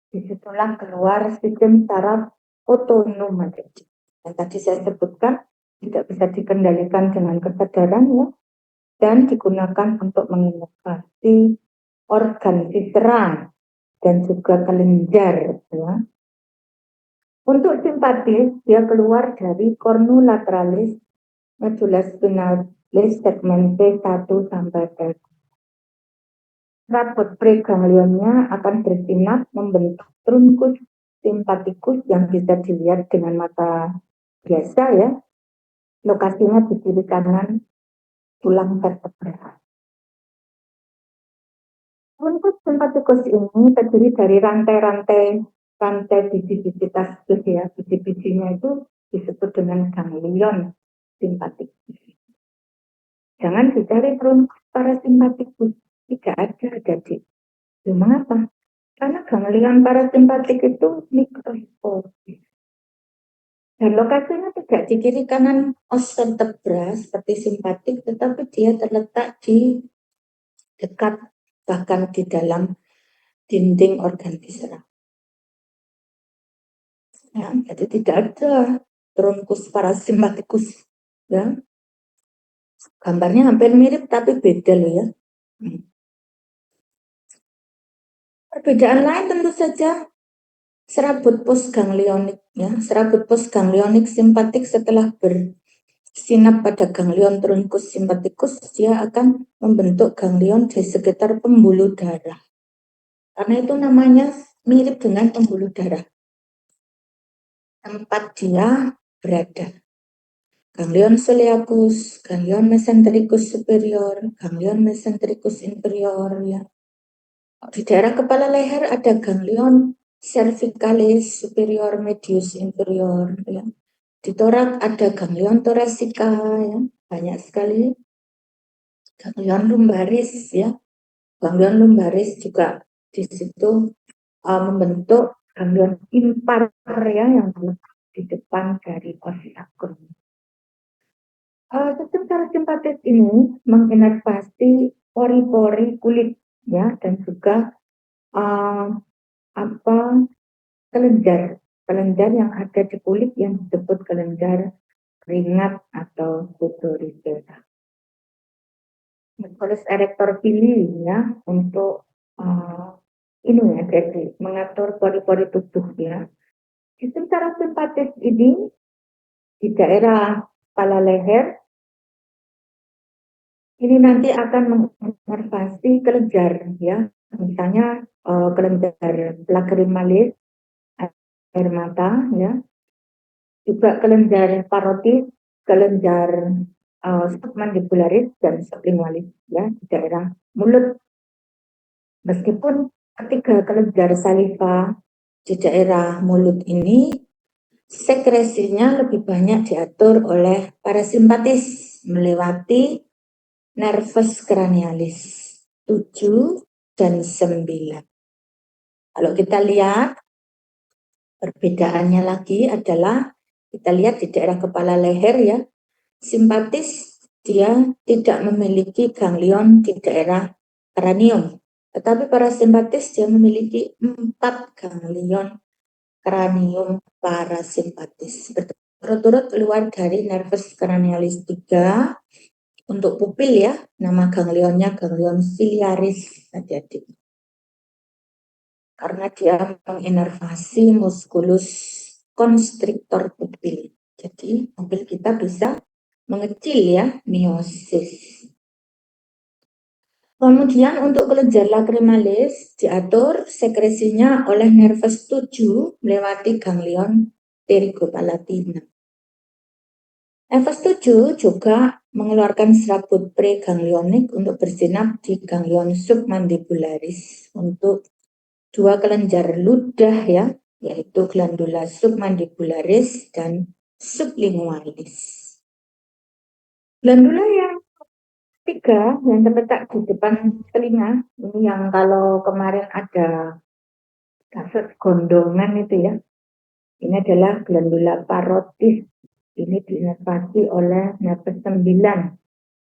disitulah keluar sistem saraf otonom. Yang tadi saya sebutkan tidak bisa dikendalikan dengan kesadaran, ya, dan digunakan untuk menginovasi organ visceral dan juga kelenjar, ya. Untuk simpatis, dia keluar dari cornulateralis medulla spinalis segmen T1 sampai T2. Rambut preganglionnya akan bersinar membentuk trunkus simpatikus yang bisa dilihat dengan mata biasa, ya. Lokasinya di kiri kanan tulang vertebra. Trunkus simpatikus ini terdiri dari rantai biji-biji tasbih, ya. Biji-bijinya itu disebut dengan ganglion simpatikus. Jangan dicari trunkus parasimpatikus, tidak ada, jadi. Mengapa? Karena ganglion parasimpatik itu mikroskopis. Dan lokasinya tidak di kiri kanan os vertebra seperti simpatik, tetapi dia terletak di dekat, bahkan di dalam dinding organ visceral. Ya, jadi tidak ada trunkus parasimpatikus, ya. Gambarnya hampir mirip tapi beda loh, ya. Perbedaan lain tentu saja serabut postganglionik, ya. Serabut postganglionik simpatik setelah bersinap pada ganglion trunkus simpatikus, dia akan membentuk ganglion di sekitar pembuluh darah. Karena itu namanya mirip dengan pembuluh darah, tempat dia berada. Ganglion celiacus, ganglion mesentericus superior, ganglion mesentericus inferior, ya. Di daerah kepala leher ada ganglion cervicalis superior medius inferior, ya. Di torak ada ganglion thoracika, ya, banyak sekali. Ganglion lumbaris, ya. Ganglion lumbaris juga di situ membentuk ganglion impar, ya, yang di depan dari os sacrum. Sistem parasimpatis ini menginervasi pori-pori kulit, ya, dan juga kelenjar yang ada di kulit yang disebut kelenjar keringat atau pudorifera. Nucleus erector pili, ya, untuk ini, ya, jadi mengatur pori-pori tubuh, ya. Sistem parasimpatis ini di daerah kepala leher ini nanti akan menginervasi kelenjar, ya, misalnya kelenjar lacrimalis, air mata, ya, juga kelenjar parotis, kelenjar submandibularis dan sublingualis, ya, di daerah mulut. Meskipun ketiga kelenjar saliva di daerah mulut ini sekresinya lebih banyak diatur oleh parasimpatis melewati nervus cranialis 7 dan 9. Kalau kita lihat perbedaannya lagi adalah kita lihat di daerah kepala leher, ya. Simpatis dia tidak memiliki ganglion di daerah kranium, tetapi parasimpatis dia memiliki 4 ganglion kranium parasimpatis. Berturut-turut keluar dari nervus cranialis 3. Untuk pupil, ya, nama ganglionnya ganglion ciliaris, adik-adik. karena dia menginervasi muskulus constrictor pupil. Jadi pupil kita bisa mengecil ya, miosis. Kemudian untuk kelenjar lacrimalis diatur sekresinya oleh nervus 7 melewati ganglion pterygopalatina. Nervus 7 juga mengeluarkan serabut preganglionik untuk bersinap di ganglion submandibularis untuk dua kelenjar ludah ya, yaitu glandula submandibularis dan sublingualis. Glandula yang tiga yang terletak di depan telinga, ini yang kalau kemarin ada kasus gondongan itu ya, ini adalah glandula parotis. Ini diinervasi oleh nervus 9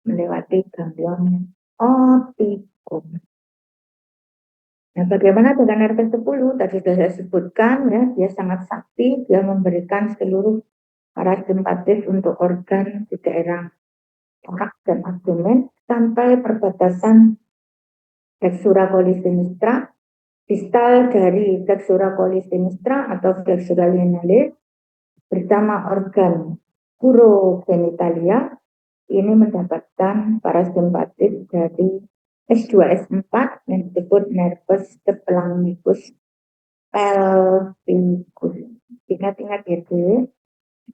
melewati ganglion optikum. Nah, bagaimana dengan nervus 10? Tadi sudah saya sebutkan ya, dia sangat sakti, dia memberikan seluruh parasimpatis untuk organ di daerah thorax dan abdomen sampai perbatasan flexura coli sinistra, distal dari flexura coli sinistra atau flexura linealis bersama organ urogenitalia ini mendapatkan parasimpatis dari S2S4 yang disebut nervus staphylococcus pelvicus. Ingat-ingat ya,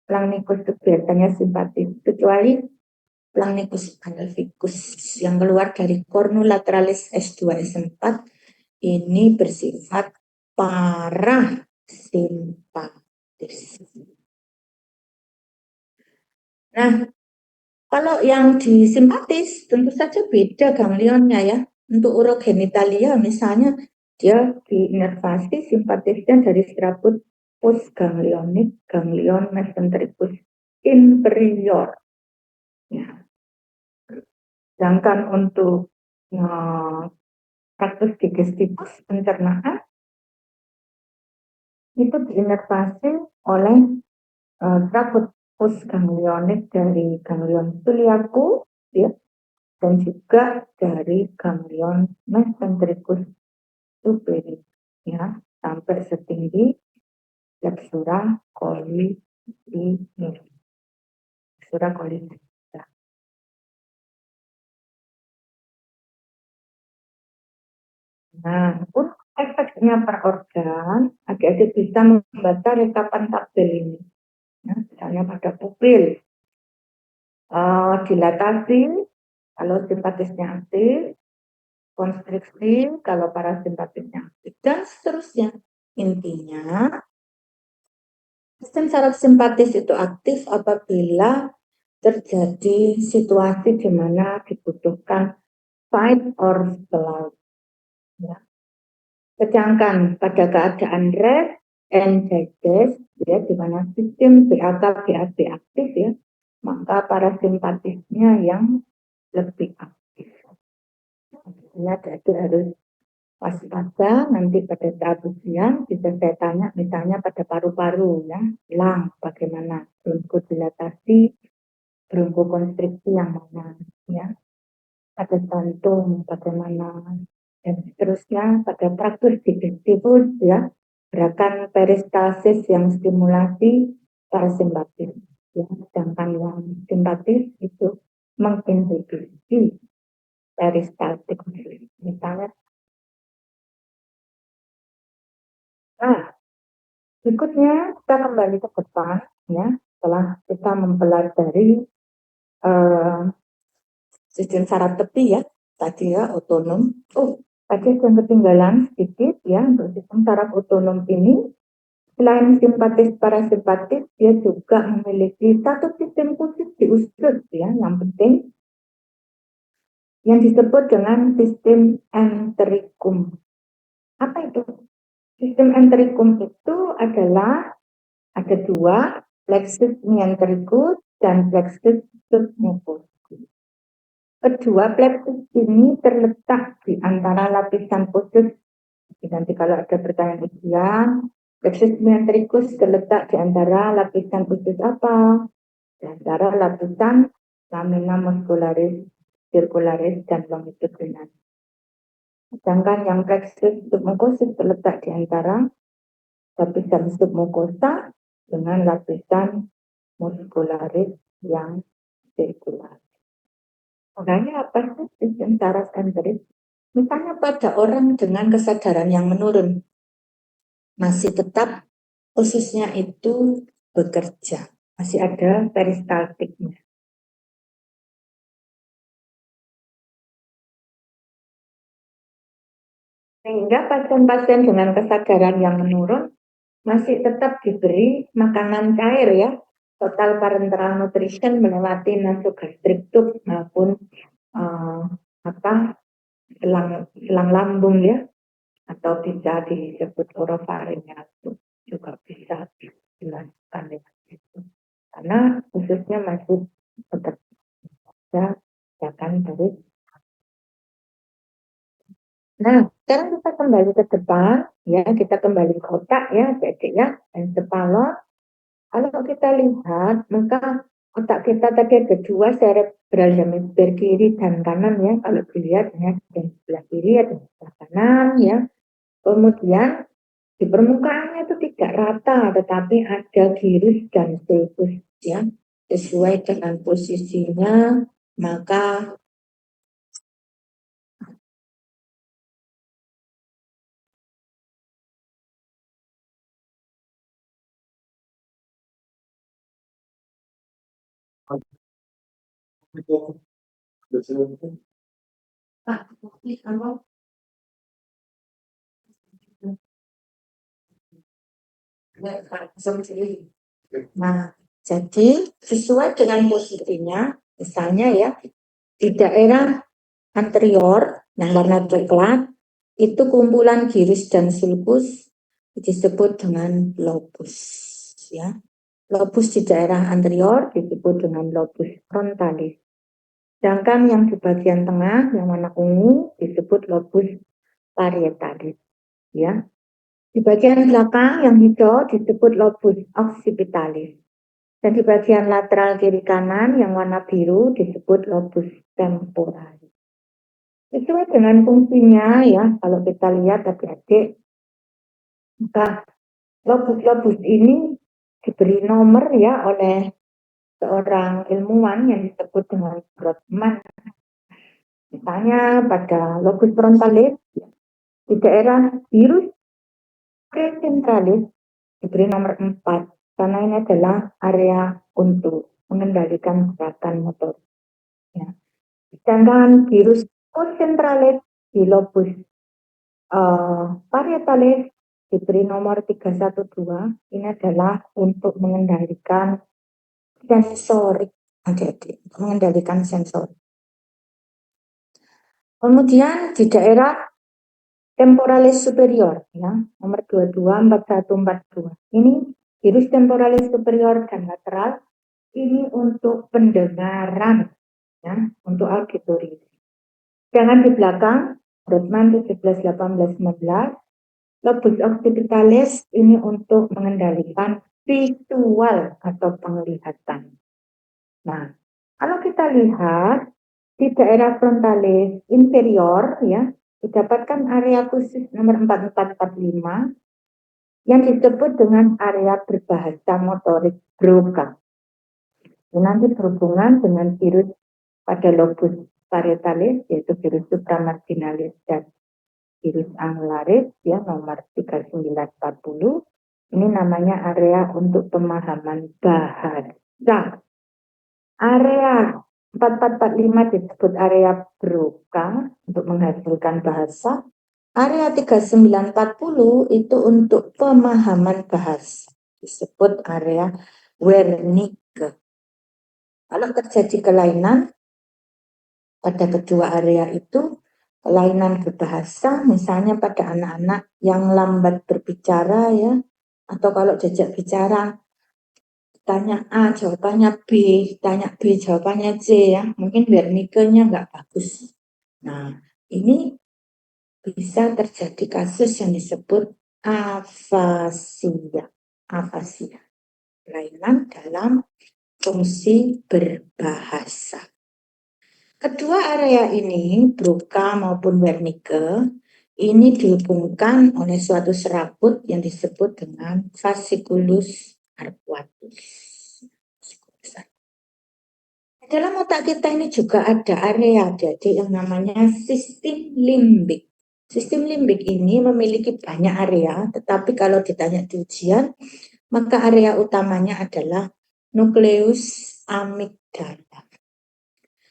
Plangnicus itu biasanya simpatis, kecuali Plangnicus pelvicus yang keluar dari cornulateralis S2S4 ini bersifat parasimpatis. Nah, kalau yang di simpatis tentu saja beda ganglionnya ya. Untuk urogenitalia misalnya dia diinervasi simpatisnya dari serabut postganglionik ganglion mesentericus inferior. Ya. Sedangkan untuk traktus digestivus pencernaan itu diinervasi oleh serabut postganglionik dari ganglion ciliaku ya, dan juga dari ganglion mesentericus superior ya, sampai setinggi flexura coli ini. Flexura coli ini. Nah, untuk efeknya per organ, adik-adik bisa membaca rekapan tabel ini. Ya, misalnya pada pupil, dilatasi kalau simpatisnya aktif, konstriksi kalau parasimpatisnya aktif, dan seterusnya. Intinya, sistem saraf simpatis itu aktif apabila terjadi situasi di mana dibutuhkan fight or flight. Ya. Sedangkan pada keadaan rest and digest, ya, di mana sistem BAK-BAB aktif ya, maka parasimpatisnya yang lebih aktif. Ya, jadi harus waspada nanti pada saat ujian bisa saya tanya misalnya pada paru-paru ya, lang bagaimana, bronchodilatasi, bronkokonstriksi yang mana ya, pada jantung bagaimana, dan seterusnya pada traktus digestivus ya, gerakan peristalsis yang stimulasi parasimpatis ya, sedangkan yang simpatis itu menginhibisi peristaltik misalnya. Nah, berikutnya kita kembali ke depan ya, setelah kita mempelajari sistem saraf tepi ya, tadi ya otonom. Oh, tadi yang ketinggalan sedikit ya, untuk sistem saraf otonom ini selain simpatis parasimpatis dia juga memiliki satu sistem khusus di usus ya, yang penting yang disebut dengan sistem entericum. Apa itu? Sistem entericum itu adalah ada dua, plexus myentericus dan plexus submucus. Kedua plexus ini terletak di antara lapisan khusus. Nanti kalau ada pertanyaan ujian, plexus myentericus terletak di antara lapisan khusus apa? Di antara lapisan lamina muscularis, circularis, dan longitudinal. Sedangkan yang plexus submukosis terletak di antara lapisan submukosa dengan lapisan muscularis yang sirkular. Makanya apa sih sistem saraf enteris? Misalnya pada orang dengan kesadaran yang menurun, masih tetap ususnya itu bekerja, masih ada peristaltiknya. Sehingga pasien-pasien dengan kesadaran yang menurun masih tetap diberi makanan cair ya, total parenteral nutrition melewati nasogastrik tube maupun uh, selang lambung ya, atau bisa disebut orofaringnya juga bisa dijelaskan lewat itu. Karena khususnya masih bekerja ya kan dari. Nah, sekarang kita kembali ke depan ya, kita kembali ke otak ya, adik ya, encephalon. Kalau kita lihat, maka otak kita tadi ada dua cerebral hemisfer kiri dan kanan ya. Kalau dilihat ya, ada sebelah kiri, ada sebelah kanan ya. Kemudian di permukaannya itu tidak rata, tetapi ada gyrus dan sulcus ya. Sesuai dengan posisinya, maka nah, jadi sesuai dengan posisinya, misalnya ya, di daerah anterior yang warna coklat, itu kumpulan gyrus dan sulcus disebut dengan lobus. Ya. Lobus di daerah anterior disebut dengan lobus frontalis. Sedangkan yang di bagian tengah, yang warna ungu, disebut lobus parietalis. Ya. Di bagian belakang yang hijau disebut lobus occipitalis. Dan di bagian lateral kiri kanan yang warna biru disebut lobus temporalis. Sesuai dengan fungsinya ya, kalau kita lihat adik-adik, maka lobus-lobus ini diberi nomor ya oleh seorang ilmuwan yang disebut dengan Brodmann. Misalnya pada lobus frontalis di daerah biru precentralis diberi nomor 4 karena ini adalah area untuk mengendalikan gerakan motor. Ya. Sedangkan virus konsentralis di lobus parietalis diberi nomor 312, ini adalah untuk mengendalikan sensorik, adik-adik, mengendalikan sensorik. Kemudian di daerah temporalis superior, ya, nomor 224142. Ini virus temporalis superior dan lateral, ini untuk pendengaran, ya, untuk auditori. Jangan di belakang, Brodmann 17, 18, 19, lobus occipitalis ini untuk mengendalikan visual atau penglihatan. Nah, kalau kita lihat di daerah frontalis inferior ya, didapatkan area khusus nomor 4445 yang disebut dengan area berbahasa motorik Broca. Nanti berhubungan dengan virus pada lobus parietalis yaitu virus supramarginalis dan virus angularis ya nomor 3940. Ini namanya area untuk pemahaman bahasa. Area 4445 disebut area Broca untuk menghasilkan bahasa. Area 3940 itu untuk pemahaman bahasa. Disebut area Wernicke. Kalau terjadi kelainan pada kedua area itu, kelainan berbahasa, misalnya pada anak-anak yang lambat berbicara ya, atau kalau jejak bicara, tanya A, jawabannya B, tanya B, jawabannya C ya, mungkin Wernicke-nya nggak bagus. Nah, ini bisa terjadi kasus yang disebut afasia. Afasia, kelainan dalam fungsi berbahasa. Kedua area ini, Broca maupun Wernicke, ini dihubungkan oleh suatu serabut yang disebut dengan fasciculus arcuatus. Dalam otak kita ini juga ada area, jadi yang namanya sistem limbik. Sistem limbik ini memiliki banyak area, tetapi kalau ditanya di ujian, maka area utamanya adalah nukleus amigdala.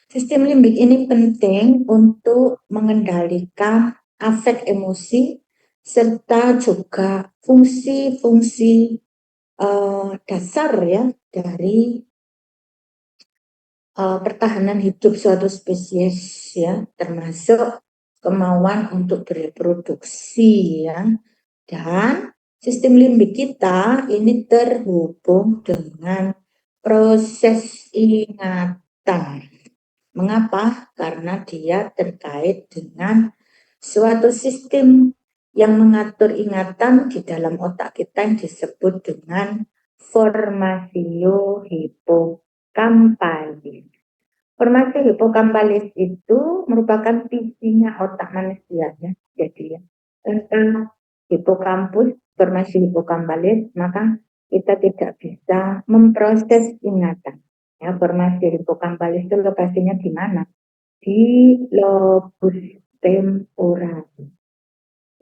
Sistem limbik ini penting untuk mengendalikan afek emosi serta juga fungsi-fungsi dasar ya dari pertahanan hidup suatu spesies ya, termasuk kemauan untuk bereproduksi ya. Dan sistem limbik kita ini terhubung dengan proses ingatan. Mengapa? Karena dia terkait dengan suatu sistem yang mengatur ingatan di dalam otak kita yang disebut dengan formasio hippocampalis. Formasi hipokampalis itu merupakan visinya otak manusia ya. Jadi ya, tentang hipokampus, formasi hipokampalis, maka kita tidak bisa memproses ingatan. Ya, formasi hipokampalis itu lokasinya di mana? Di lobus temporalis.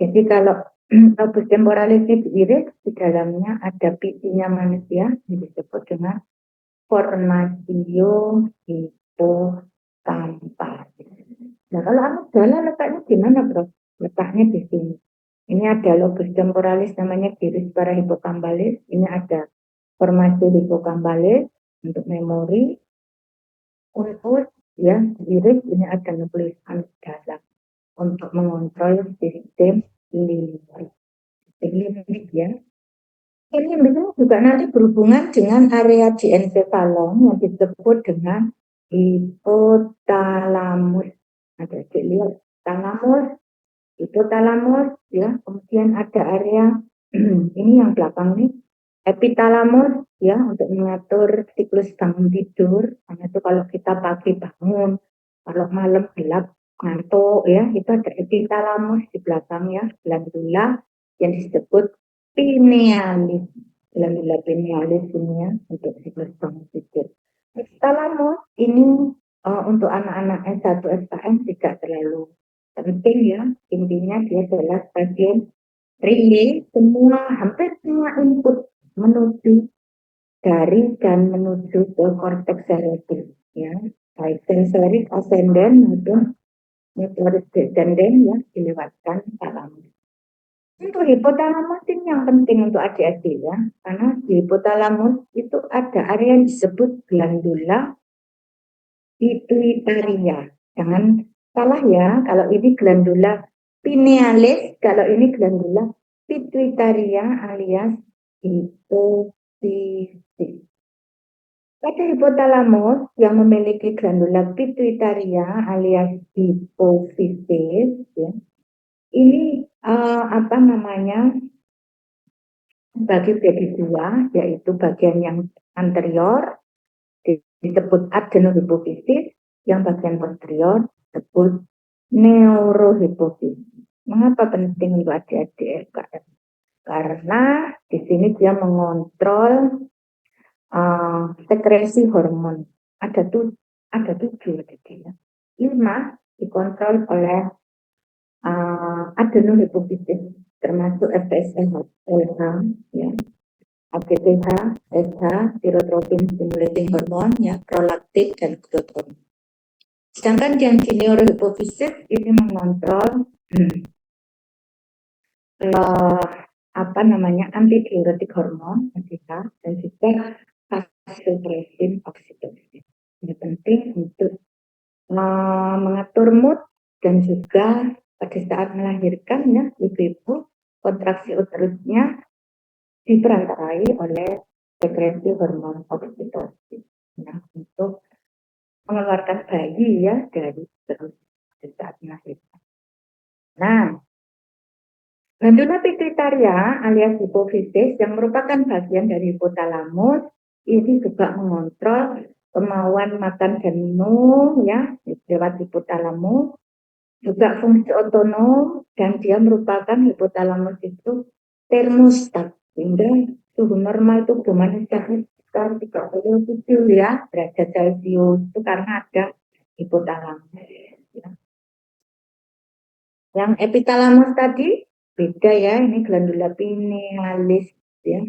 Jadi kalau lobus temporalis itu iris, di dalamnya ada visinya manusia yang disebut dengan formasio hipokampalis. Nah, kalau amigdala letaknya di mana, Bro? Letaknya di sini. Ini ada lobus temporalis namanya gyrus parahipokampalis. Ini ada formasi hipokampalis untuk memori. Untuk ya, gyrus ini ada nukleus amigdala untuk mengontrol sistem limbik. Sistem limbik ya. Ini juga nanti berhubungan dengan area di encefalon yang disebut dengan hipotalamus. Ada dilihat talamus, hipotalamus, ya. Kemudian ada area ini yang belakang nih, epitalamus, ya, untuk mengatur siklus bangun tidur. Karena itu kalau kita pagi bangun, kalau malam gelap ngantuk, ya, itu ada epitalamus di belakang ya, glandula yang disebut pinealis. Glandula pinealis ini ya, untuk siklus bangun tidur. Epitalamus ini untuk anak-anak S1 SKM tidak terlalu penting ya, intinya dia adalah bagian relay hampir semua input menuju dari dan menuju ke korteks cerebral ya, baik sensorik ascendant maupun motorik descendant ya, dilewatkan talamus. Untuk hipotalamus ini yang penting untuk adik-adik ya, karena di hipotalamus itu ada area yang disebut glandula pituitaria. Jangan salah ya, kalau ini glandula pinealis, kalau ini glandula pituitaria alias hipofisis. Pada hipotalamus yang memiliki glandula pituitaria alias hipofisis, ya, ini apa namanya, bagi jadi dua, yaitu bagian yang anterior disebut adenohipofisis, yang bagian posterior disebut neurohipofisis. Mengapa penting untuk adik-adik SKM? Karena di sini dia mengontrol sekresi hormon. Ada tujuh, ya. 5 dikontrol oleh adenohipofisis, termasuk FSH, ya. ACTH, SH, tirotropin stimulating hormon, ya, prolaktin dan growth hormone. Sedangkan yang di neurohipofisis ini mengontrol apa namanya, antidiuretik hormon, ACTH, dan juga vasopressin oksitosin. Ini penting untuk mengatur mood dan juga pada saat melahirkan ya, ibu-ibu kontraksi uterusnya diperantarai oleh sekresi hormon oksitosin. Nah, untuk mengeluarkan bayi ya dari uterus pada saat melahirkan. Nah, glandula pituitaria alias hipofisis yang merupakan bagian dari hipotalamus ini juga mengontrol kemauan makan dan minum ya lewat hipotalamus, juga fungsi otonom, dan dia merupakan hipotalamus itu termostat, sehingga suhu normal tubuh manusia sekitar 37 ya derajat Celcius itu karena ada hipotalamus. Ya. Yang epitalamus tadi beda ya, ini glandula pinealis ya.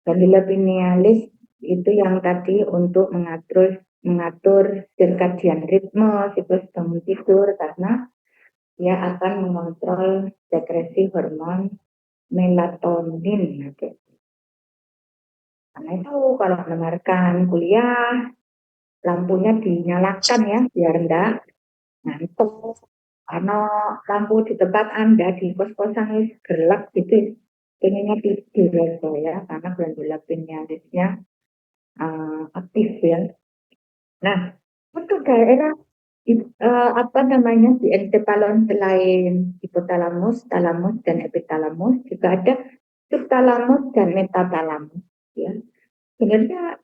Glandula pinealis itu yang tadi untuk mengatur circadian ritme siklus bangun tidur karena dia akan mengontrol sekresi hormon melatonin. Karena itu kalau mendengarkan kuliah lampunya dinyalakan ya biar enggak ngantuk. Karena lampu di tempat Anda di kos-kosan gelap gitu, pengennya tidur ya karena glandula pinealisnya aktif ya. Nah, untuk daerah apa namanya di encephalon selain hipotalamus, talamus dan epitalamus juga ada subtalamus dan metatalamus ya. Sebenarnya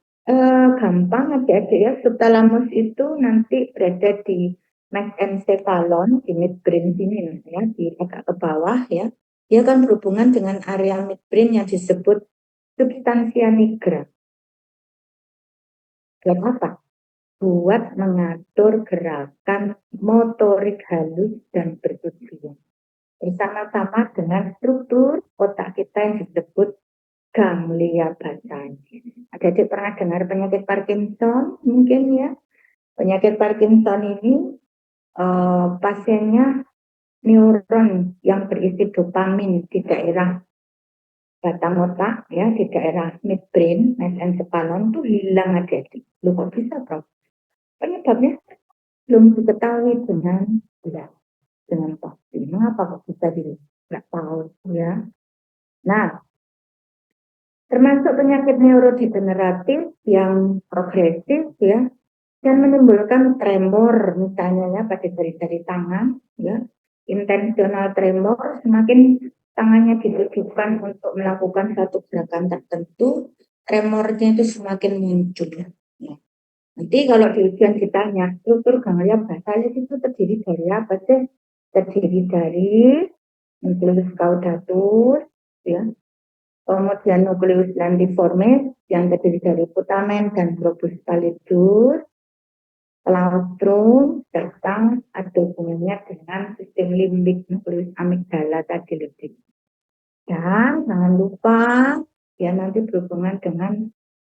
gampang adik-adik ya, subtalamus itu nanti berada di mesencephalon di midbrain sini ya, di agak ke bawah ya. Dia akan berhubungan dengan area midbrain yang disebut substansia nigra. Buat apa? Buat mengatur gerakan motorik halus dan bertujuan. Bersama-sama dengan struktur otak kita yang disebut ganglia basal. Adik-adik pernah dengar penyakit Parkinson? Mungkin ya. Penyakit Parkinson ini pasiennya neuron yang berisi dopamin di daerah batang otak ya, di daerah midbrain, mesencephalon itu hilang adik-adik. Loh kok bisa, Prof? Penyebabnya belum diketahui dengan pasti. Mengapa kok bisa nggak tahu ya? Nah, termasuk penyakit neurodegeneratif yang progresif ya, dan menimbulkan tremor misalnya ya pada jari-jari tangan ya, intensional tremor, semakin tangannya ditujukan untuk melakukan satu gerakan tertentu, tremornya itu semakin muncul ya. Nanti kalau di ujian ditanya struktur ganglia basalis itu terdiri dari apa sih? Terdiri dari nukleus caudatus ya, kemudian nukleus landiformis yang terdiri dari putamen dan globus pallidus, claustrum, serta ada hubungannya dengan sistem limbik nukleus amigdala tadi lebih. Dan jangan lupa ya nanti berhubungan dengan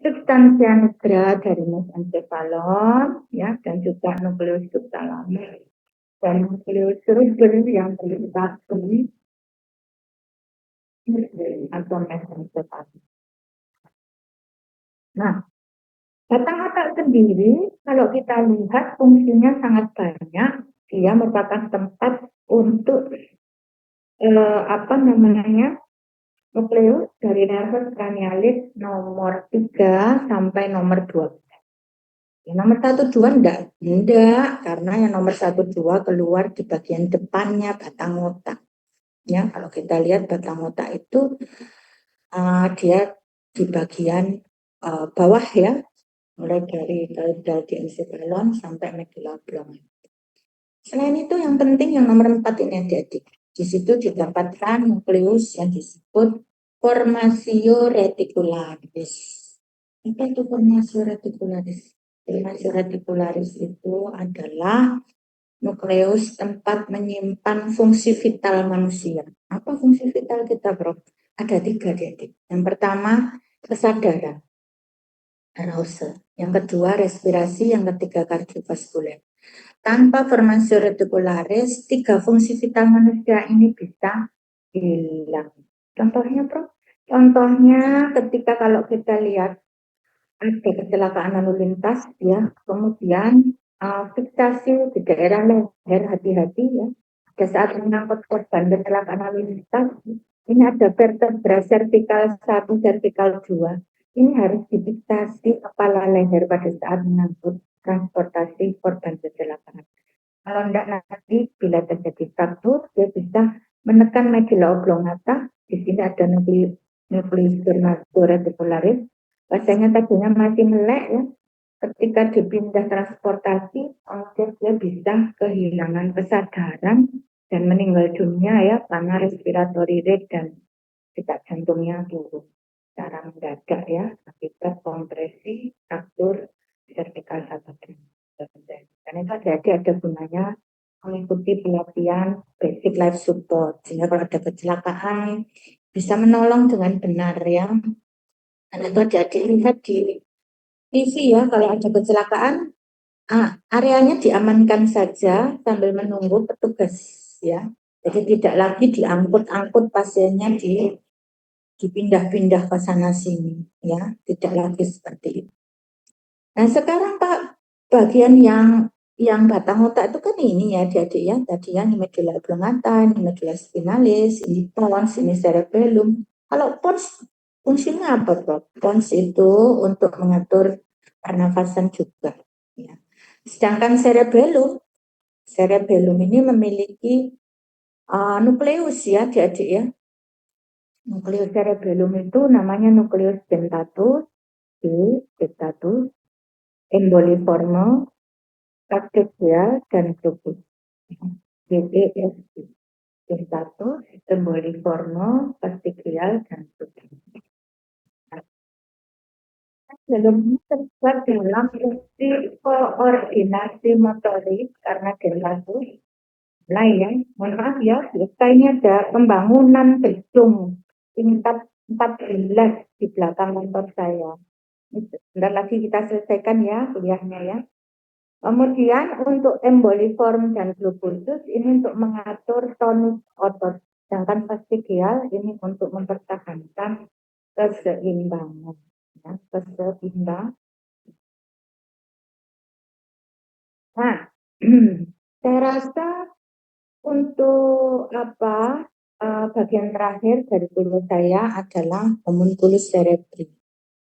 substansia nigra dari mesencephalon ya, dan juga nukleus subtalamus dan nukleus cerebel yang terlibat di atau mesencephalon. Nah, batang otak sendiri kalau kita lihat fungsinya sangat banyak. Dia merupakan tempat untuk apa namanya nukleus dari nervus cranialis nomor 3 sampai nomor 12. Ya, nomor 1, 2 enggak, karena yang nomor 1, 2 keluar di bagian depannya batang otak. Ya, kalau kita lihat batang otak itu dia di bagian bawah ya, mulai dari diencephalon sampai medulla oblongata. Selain itu yang penting yang nomor 4 ini adik-adik. Di situ didapatkan nukleus yang disebut formatio reticularis. Apa itu formatio reticularis? Formatio reticularis itu adalah nukleus tempat menyimpan fungsi vital manusia. Apa fungsi vital kita, Bro? Ada 3, adik-adik. Yang pertama, kesadaran, arousal. Yang kedua, respirasi. Yang ketiga, kardiovaskuler. Tanpa formatio reticularis, 3 fungsi vital manusia ini bisa hilang. Contohnya, Bro? Contohnya ketika kalau kita lihat ada kecelakaan lalu lintas, ya, kemudian fiksasi di daerah leher, hati-hati ya. Pada saat mengangkut korban kecelakaan lalu lintas, ini ada vertebra cervical 1, cervical 2. Ini harus difiksasi kepala leher pada saat mengangkut transportasi korban kecelakaan. Kalau tidak nanti bila terjadi fraktur, dia bisa menekan medulla oblongata. Di sini ada nukleus reticularis. Bahasanya tadinya masih melek ya, ketika dipindah transportasi, dia bisa kehilangan kesadaran dan meninggal dunia ya karena respiratory rate dan detak jantungnya turun secara mendadak ya akibat kompresi fraktur servikal sabadan. Dan itu ada gunanya mengikuti pelatihan basic life support sehingga kalau ada kecelakaan bisa menolong dengan benar ya. Dan itu ada lihat di TV ya kalau ada kecelakaan areanya diamankan saja sambil menunggu petugas ya. Jadi tidak lagi diangkut-angkut pasiennya dipindah-pindah ke sana sini ya, tidak lagi seperti itu. Nah sekarang Pak, bagian yang batang otak itu kan ini ya adik-adik ya, tadi yang medulla oblongata, ini medulla spinalis, ini pons, ini cerebellum. Kalau pons fungsinya apa Prof? Pons itu untuk mengatur pernafasan juga ya. Sedangkan cerebellum ini memiliki nukleus ya adik-adik ya. Nukleus cerebellum itu namanya nukleus dentatus, dentatus, emboliforme, pastegia, dan globus. DESD. Dentatus, emboliforme, pastegia, dan globus. Belum terlibat dalam fungsi koordinasi motorik karena dentatus. Nah ya, mohon maaf ya, ini ada pembangunan gedung tingkat 14 di belakang kantor saya. Sebentar lagi kita selesaikan ya kuliahnya ya. Kemudian untuk emboliform dan globusus ini untuk mengatur tonus otot. Sedangkan fastigial ini untuk mempertahankan keseimbangan. Ya, keseimbangan. Nah, saya rasa untuk bagian terakhir dari kuliah saya adalah homunculus cerebri.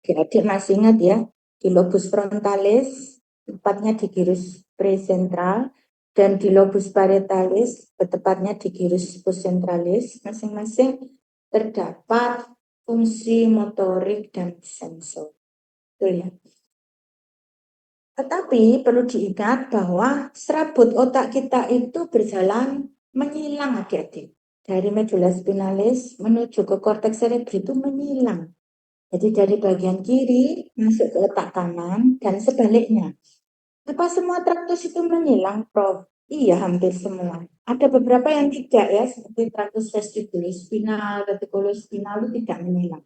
Adik masih ingat ya, di lobus frontalis, tepatnya di gyrus presentral, dan di lobus parietalis, tepatnya di gyrus postcentralis, masing-masing terdapat fungsi motorik dan sensor. Betul ya? Tetapi perlu diingat bahwa serabut otak kita itu berjalan menyilang adik-adik. Dari medulla spinalis menuju ke korteks cerebri itu menyilang. Jadi dari bagian kiri masuk ke otak kanan dan sebaliknya. Apa semua traktus itu menyilang, Prof? Iya, hampir semua. Ada beberapa yang tidak ya, seperti traktus vestibulospinal, retikulospinal itu tidak menyilang.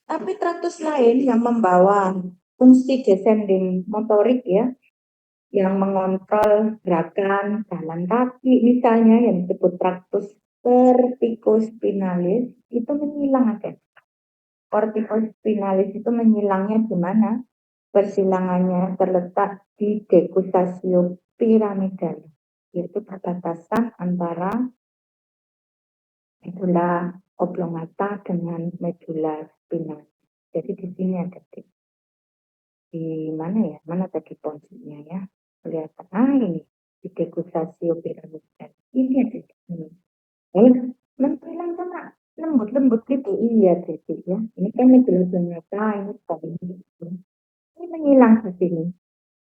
Tapi traktus lain yang membawa fungsi descending motorik ya, yang mengontrol gerakan jalan kaki misalnya yang disebut traktus verticospinalis itu menyilang ada. Corticospinalis itu menyilangnya di mana? Persilangannya terletak di decussatio piramidalis, yaitu perbatasan antara medulla oblongata dengan medulla spinalis. Jadi di sini ada di mana ya? Mana tadi ponsinya ya? Kelihatan ini di decussatio piramidalis. Ini ada di sini. Menghilang sama lembut-lembut gitu. Iya, jadi ya. Ini kan medulla oblongata, ini spinalis. Ini menghilang di sini.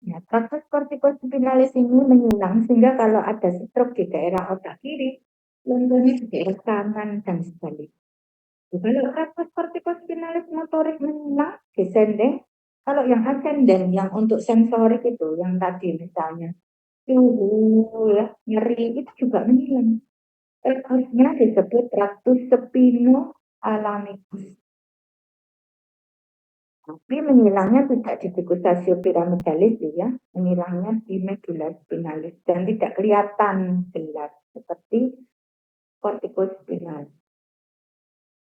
Ya, proses kortikospinalis ini menyilang sehingga kalau ada stroke di daerah otak kiri, lumpuhnya di daerah kanan dan sebaliknya. Kalau proses kortikospinalis motorik menyilang, descending, kalau yang ascending, yang untuk sensorik itu, yang tadi misalnya, suhu, ya, nyeri, itu juga menyilang. Traktusnya disebut traktus spinoalamicus. Tapi menyilangnya tidak di decussatio piramidalis ya, menyilangnya di medulla spinalis dan tidak kelihatan jelas seperti corticospinalis.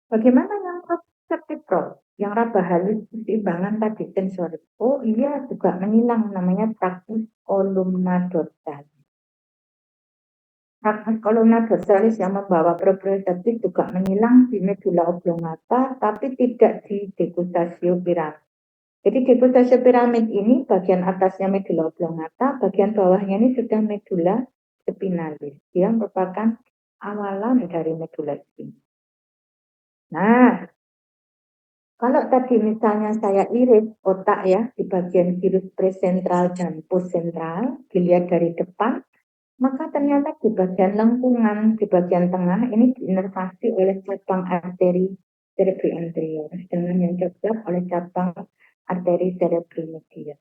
Bagaimana yang seperti Prof? Yang raba halus keseimbangan tadi sensorik. Oh iya juga menyilang namanya traktus columna dorsalis. Traktus columna dorsalis yang membawa proprioceptif juga menyilang di medulla oblongata tapi tidak di decussatio piramidalis. Jadi decussatio piramid ini bagian atasnya medulla oblongata, bagian bawahnya ini sudah medulla spinalis. Dia merupakan awalan dari medulla spinalis. Nah, Kalau tadi misalnya saya iris otak ya di bagian virus presentral dan postsentral, dilihat dari depan, maka ternyata di bagian lengkungan, di bagian tengah ini diinervasi oleh cabang arteri cerebri anterior, dengan yang cocok oleh cabang arteri cerebri medial.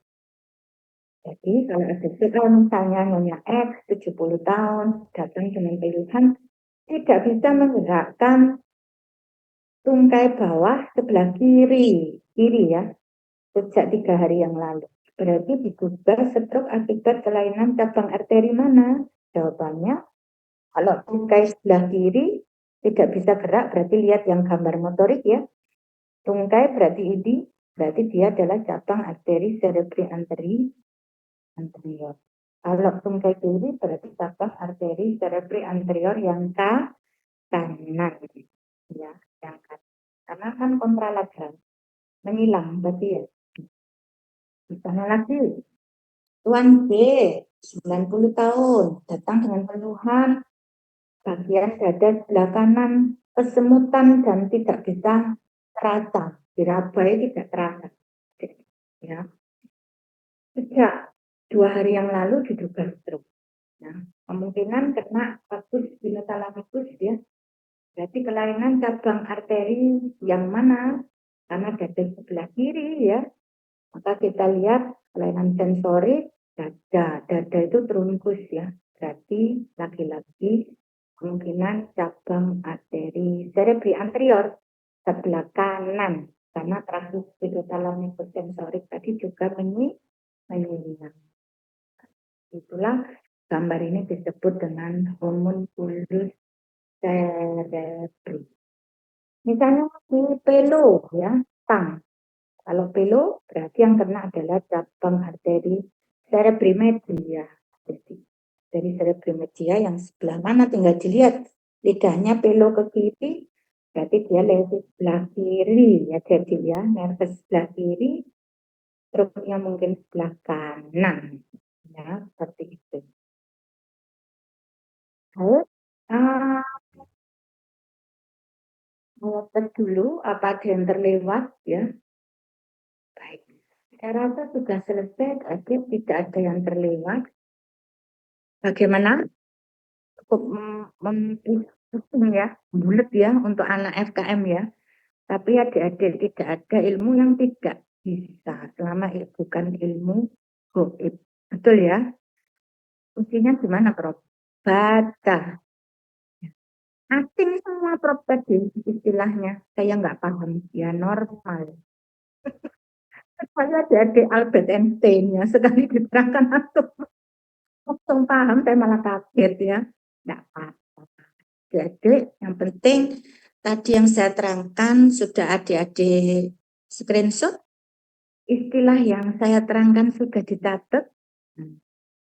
Jadi kalau ada soal misalnya Nyonya X 70 tahun datang dengan keluhan tidak bisa menggerakkan tungkai bawah sebelah kiri ya, sejak 3 hari yang lalu. Berarti diduga stroke akibat kelainan cabang arteri mana? Jawabannya, kalau tungkai sebelah kiri tidak bisa gerak, berarti lihat yang gambar motorik ya. Tungkai berarti ini, berarti dia adalah cabang arteri cerebri anterior. Kalau tungkai kiri berarti cabang arteri cerebri anterior yang kanan. Ya, yang kanan. Karena kan kontralateral. Menyilang berarti ya. Di sana lagi. Tuan B, 90 tahun, datang dengan keluhan bagian dada sebelah kanan kesemutan dan tidak bisa terasa, dirabai tidak terasa. Ya. Sejak 2 hari yang lalu diduga stroke. Nah, kemungkinan kena vagus spinothalamus ya. Berarti kelainan cabang arteri yang mana? Karena dada sebelah kiri ya. Maka kita lihat kelainan sensorik dada itu trunkus ya. Berarti laki-laki kemungkinan cabang arteri cerebri anterior sebelah kanan karena tragus spinothalamus sensorik tadi juga menyilang. Itulah gambar ini disebut dengan homunculus cerebri. Misalnya di pelo ya, tang. Kalau pelo berarti yang kena adalah cabang arteri cerebri media. Jadi dari cerebri media yang sebelah mana tinggal dilihat lidahnya pelo ke kiri, berarti dia lesi sebelah kiri ya. Jadi ya nervus sebelah kiri, struknya mungkin sebelah kanan ya, seperti itu. Lalu tes dulu apa ada yang terlewat ya. Baik, saya rasa sudah selesai, tidak ada yang terlewat. Bagaimana? Cukup ya, bulat ya untuk anak FKM ya. Tapi adik-adik tidak ada ilmu yang tidak bisa selama bukan ilmu goib. Betul ya? Kuncinya gimana, Prof? Baca. Asing semua, Prof, tadi istilahnya. Saya nggak paham. Ya normal. Saya adik Albert Einstein ya. Sekali diterangkan langsung paham, saya malah kaget ya. Nggak apa-apa. Jadi yang penting tadi yang saya terangkan sudah adik-adik screenshot. Istilah yang saya terangkan sudah dicatat.